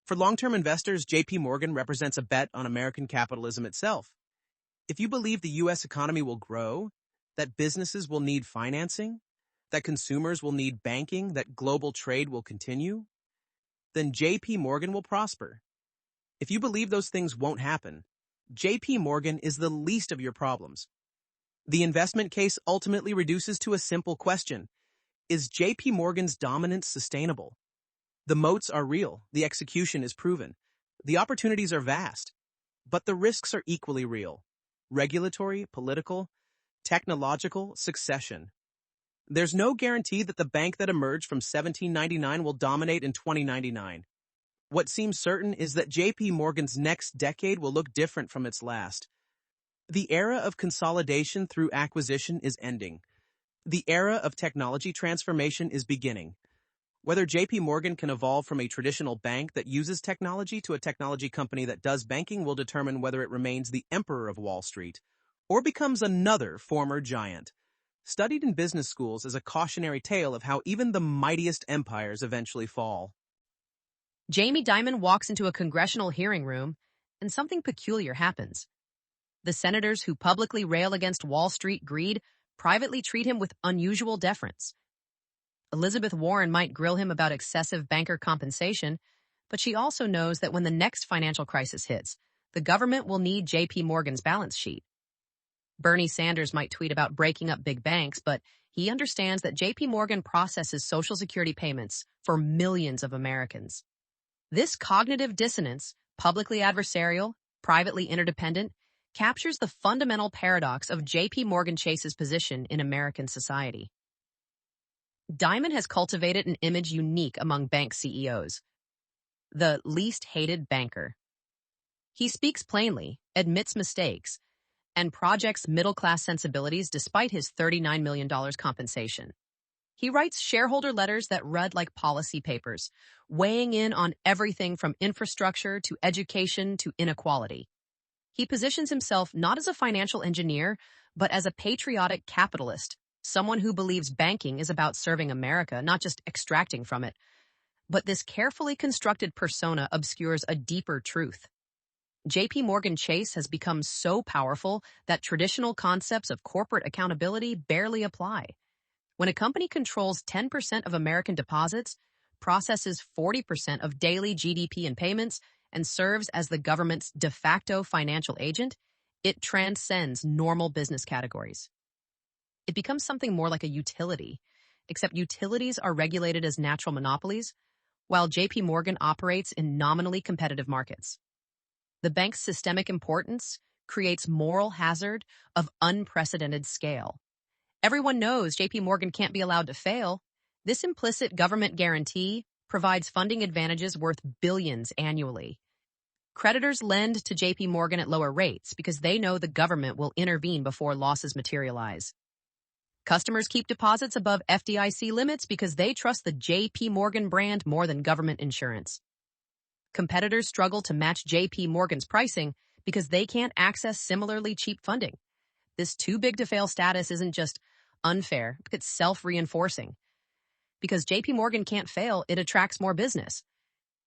For long-term investors, JP Morgan represents a bet on American capitalism itself. If you believe the U.S. economy will grow, that businesses will need financing, that consumers will need banking, that global trade will continue, then JP Morgan will prosper. If you believe those things won't happen, JP Morgan is the least of your problems. The investment case ultimately reduces to a simple question. Is JP Morgan's dominance sustainable? The moats are real, the execution is proven, the opportunities are vast, but the risks are equally real. Regulatory, political, technological, succession. There's no guarantee that the bank that emerged from 1799 will dominate in 2099. What seems certain is that JP Morgan's next decade will look different from its last. The era of consolidation through acquisition is ending. The era of technology transformation is beginning. Whether JP Morgan can evolve from a traditional bank that uses technology to a technology company that does banking will determine whether it remains the emperor of Wall Street or becomes another former giant. Studied in business schools as a cautionary tale of how even the mightiest empires eventually fall. Jamie Dimon walks into a congressional hearing room, and something peculiar happens. The senators who publicly rail against Wall Street greed privately treat him with unusual deference. Elizabeth Warren might grill him about excessive banker compensation, but she also knows that when the next financial crisis hits, the government will need JP Morgan's balance sheet. Bernie Sanders might tweet about breaking up big banks, but he understands that JP Morgan processes Social Security payments for millions of Americans. This cognitive dissonance, publicly adversarial, privately interdependent, captures the fundamental paradox of JP Morgan Chase's position in American society. Dimon has cultivated an image unique among bank CEOs, the least hated banker. He speaks plainly, admits mistakes, and projects middle-class sensibilities despite his $39 million compensation. He writes shareholder letters that read like policy papers, weighing in on everything from infrastructure to education to inequality. He positions himself not as a financial engineer, but as a patriotic capitalist, someone who believes banking is about serving America, not just extracting from it. But this carefully constructed persona obscures a deeper truth. JPMorgan Chase has become so powerful that traditional concepts of corporate accountability barely apply. When a company controls 10% of American deposits, processes 40% of daily GDP and payments, and serves as the government's de facto financial agent, it transcends normal business categories. It becomes something more like a utility, except utilities are regulated as natural monopolies, while JP Morgan operates in nominally competitive markets. The bank's systemic importance creates moral hazard of unprecedented scale. Everyone knows JP Morgan can't be allowed to fail. This implicit government guarantee provides funding advantages worth billions annually. Creditors lend to JP Morgan at lower rates because they know the government will intervene before losses materialize. Customers keep deposits above FDIC limits because they trust the JP Morgan brand more than government insurance. Competitors struggle to match JP Morgan's pricing because they can't access similarly cheap funding. This too big to fail status isn't just unfair, it's self-reinforcing. Because JP Morgan can't fail, it attracts more business.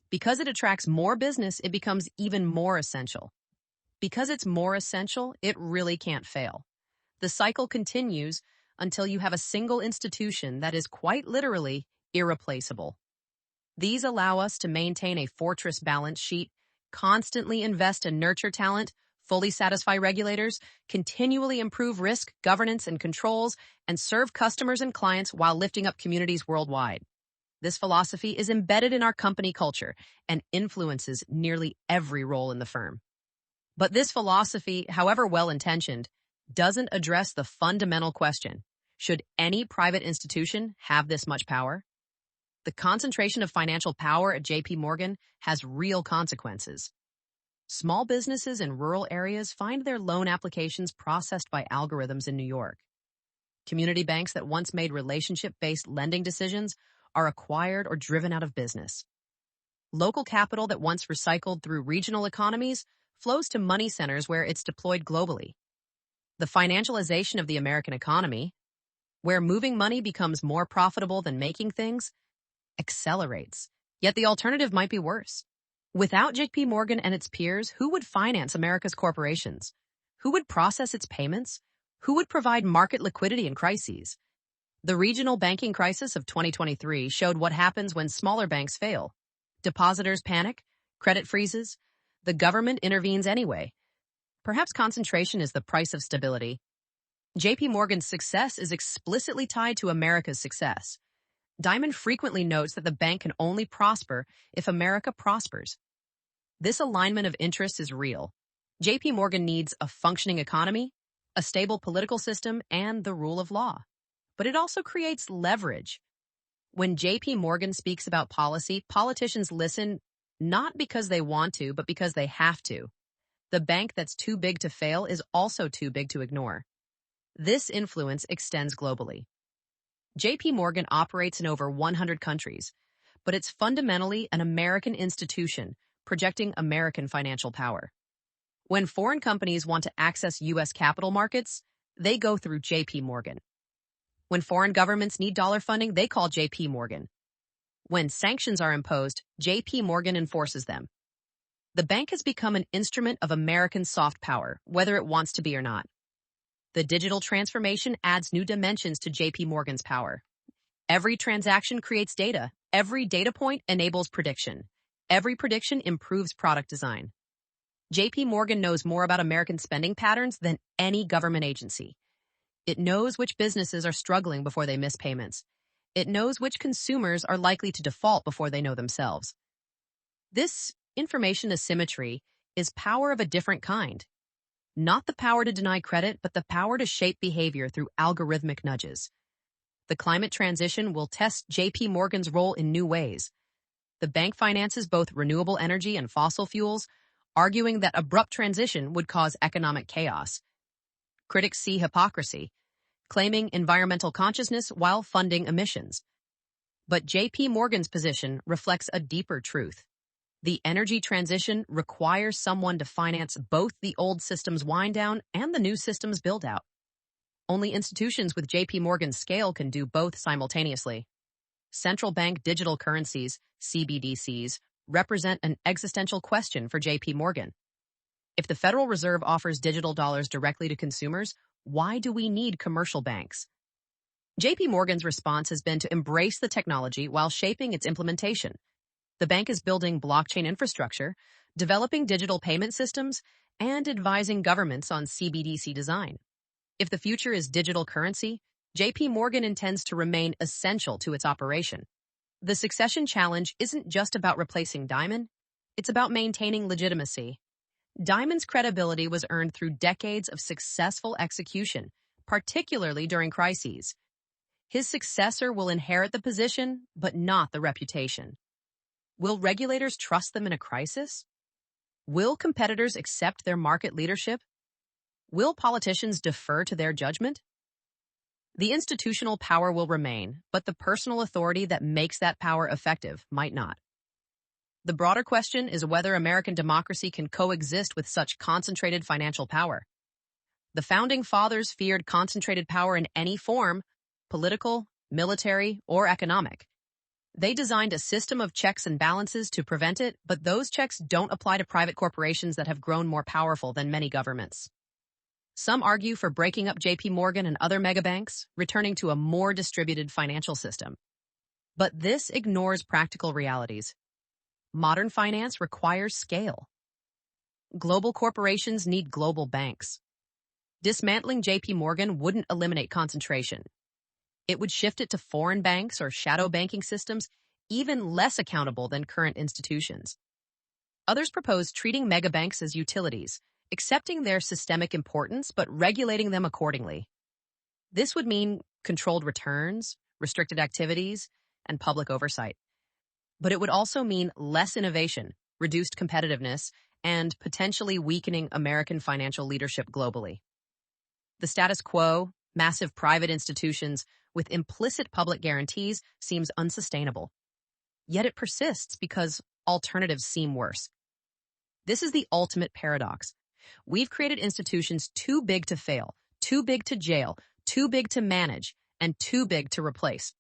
Because it attracts more business, it becomes even more essential. Because it's more essential, it really can't fail. The cycle continues until you have a single institution that is quite literally irreplaceable. These allow us to maintain a fortress balance sheet, constantly invest and nurture talent, fully satisfy regulators, continually improve risk, governance, and controls, and serve customers and clients while lifting up communities worldwide. This philosophy is embedded in our company culture and influences nearly every role in the firm. But this philosophy, however well-intentioned, doesn't address the fundamental question: should any private institution have this much power? The concentration of financial power at JP Morgan has real consequences. Small businesses in rural areas find their loan applications processed by algorithms in New York. Community banks that once made relationship-based lending decisions are acquired or driven out of business. Local capital that once recycled through regional economies flows to money centers where it's deployed globally. The financialization of the American economy, where moving money becomes more profitable than making things, accelerates. Yet the alternative might be worse. Without JP Morgan and its peers, who would finance America's corporations? Who would process its payments? Who would provide market liquidity in crises? The regional banking crisis of 2023 showed what happens when smaller banks fail. Depositors panic, credit freezes, the government intervenes anyway. Perhaps concentration is the price of stability. JP Morgan's success is explicitly tied to America's success. Dimon frequently notes that the bank can only prosper if America prospers. This alignment of interests is real. JP Morgan needs a functioning economy, a stable political system, and the rule of law. But it also creates leverage. When JP Morgan speaks about policy, politicians listen not because they want to, but because they have to. The bank that's too big to fail is also too big to ignore. This influence extends globally. JP Morgan operates in over 100 countries, but it's fundamentally an American institution projecting American financial power. When foreign companies want to access U.S. capital markets, they go through JP Morgan. When foreign governments need dollar funding, they call JP Morgan. When sanctions are imposed, JP Morgan enforces them. The bank has become an instrument of American soft power, whether it wants to be or not. The digital transformation adds new dimensions to JP Morgan's power. Every transaction creates data. Every data point enables prediction. Every prediction improves product design. JP Morgan knows more about American spending patterns than any government agency. It knows which businesses are struggling before they miss payments. It knows which consumers are likely to default before they know themselves. This information asymmetry is power of a different kind. Not the power to deny credit, but the power to shape behavior through algorithmic nudges. The climate transition will test JP Morgan's role in new ways. The bank finances both renewable energy and fossil fuels, arguing that abrupt transition would cause economic chaos. Critics see hypocrisy, claiming environmental consciousness while funding emissions. But JP Morgan's position reflects a deeper truth. The energy transition requires someone to finance both the old system's wind down and the new system's build out. Only institutions with JP Morgan's scale can do both simultaneously. Central bank digital currencies, CBDCs, represent an existential question for JP Morgan. If the Federal Reserve offers digital dollars directly to consumers, why do we need commercial banks? JP Morgan's response has been to embrace the technology while shaping its implementation. The bank is building blockchain infrastructure, developing digital payment systems, and advising governments on CBDC design. If the future is digital currency, JP Morgan intends to remain essential to its operation. The succession challenge isn't just about replacing Dimon, it's about maintaining legitimacy. Dimon's credibility was earned through decades of successful execution, particularly during crises. His successor will inherit the position, but not the reputation. Will regulators trust them in a crisis? Will competitors accept their market leadership? Will politicians defer to their judgment? The institutional power will remain, but the personal authority that makes that power effective might not. The broader question is whether American democracy can coexist with such concentrated financial power. The Founding Fathers feared concentrated power in any form, political, military, or economic. They designed a system of checks and balances to prevent it, but those checks don't apply to private corporations that have grown more powerful than many governments. Some argue for breaking up JP Morgan and other megabanks, returning to a more distributed financial system. But this ignores practical realities. Modern finance requires scale. Global corporations need global banks. Dismantling JP Morgan wouldn't eliminate concentration. It would shift it to foreign banks or shadow banking systems, even less accountable than current institutions. Others propose treating megabanks as utilities, accepting their systemic importance but regulating them accordingly. This would mean controlled returns, restricted activities, and public oversight. But it would also mean less innovation, reduced competitiveness, and potentially weakening American financial leadership globally. The status quo, massive private institutions with implicit public guarantees, seems unsustainable. Yet it persists because alternatives seem worse. This is the ultimate paradox. We've created institutions too big to fail, too big to jail, too big to manage, and too big to replace.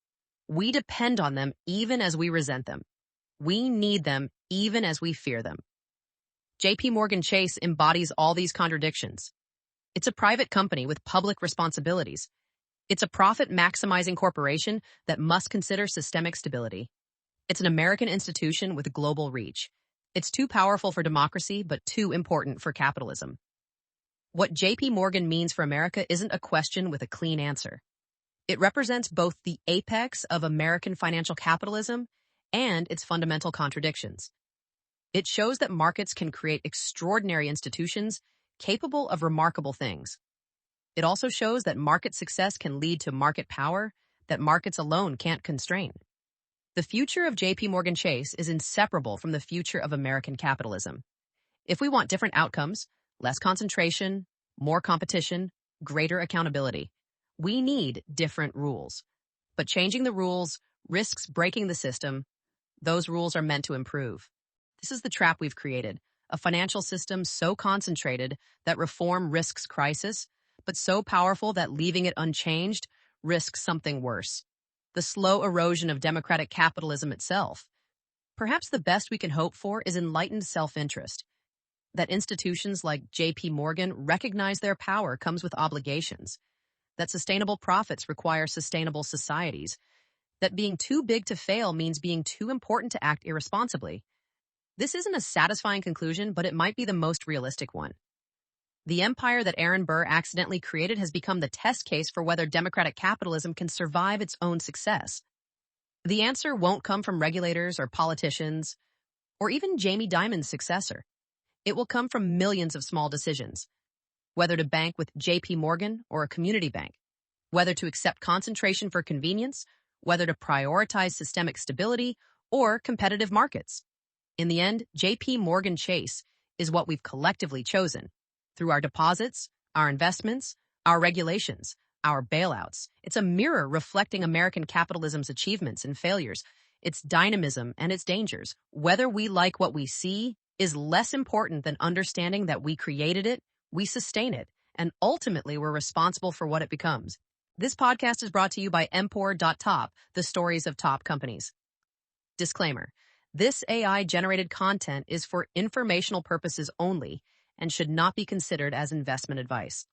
We depend on them even as we resent them. We need them even as we fear them. JPMorgan Chase embodies all these contradictions. It's a private company with public responsibilities. It's a profit-maximizing corporation that must consider systemic stability. It's an American institution with global reach. It's too powerful for democracy, but too important for capitalism. What JP Morgan means for America isn't a question with a clean answer. It represents both the apex of American financial capitalism and its fundamental contradictions. It shows that markets can create extraordinary institutions capable of remarkable things. It also shows that market success can lead to market power that markets alone can't constrain. The future of JP Morgan Chase is inseparable from the future of American capitalism. If we want different outcomes, less concentration, more competition, greater accountability, we need different rules. But changing the rules risks breaking the system. Those rules are meant to improve. This is the trap we've created, a financial system so concentrated that reform risks crisis, but so powerful that leaving it unchanged risks something worse. The slow erosion of democratic capitalism itself. Perhaps the best we can hope for is enlightened self-interest. That institutions like JP Morgan recognize their power comes with obligations. That sustainable profits require sustainable societies. That being too big to fail means being too important to act irresponsibly. This isn't a satisfying conclusion, but it might be the most realistic one. The empire that Aaron Burr accidentally created has become the test case for whether democratic capitalism can survive its own success. The answer won't come from regulators or politicians, or even Jamie Dimon's successor. It will come from millions of small decisions. Whether to bank with JP Morgan or a community bank, whether to accept concentration for convenience, whether to prioritize systemic stability, or competitive markets. In the end, JPMorgan Chase is what we've collectively chosen. Through our deposits, our investments, our regulations, our bailouts, it's a mirror reflecting American capitalism's achievements and failures, its dynamism and its dangers. Whether we like what we see is less important than understanding that we created it, we sustain it, and ultimately we're responsible for what it becomes. This podcast is brought to you by Empor.top, the stories of top companies. Disclaimer: this AI-generated content is for informational purposes only and should not be considered as investment advice.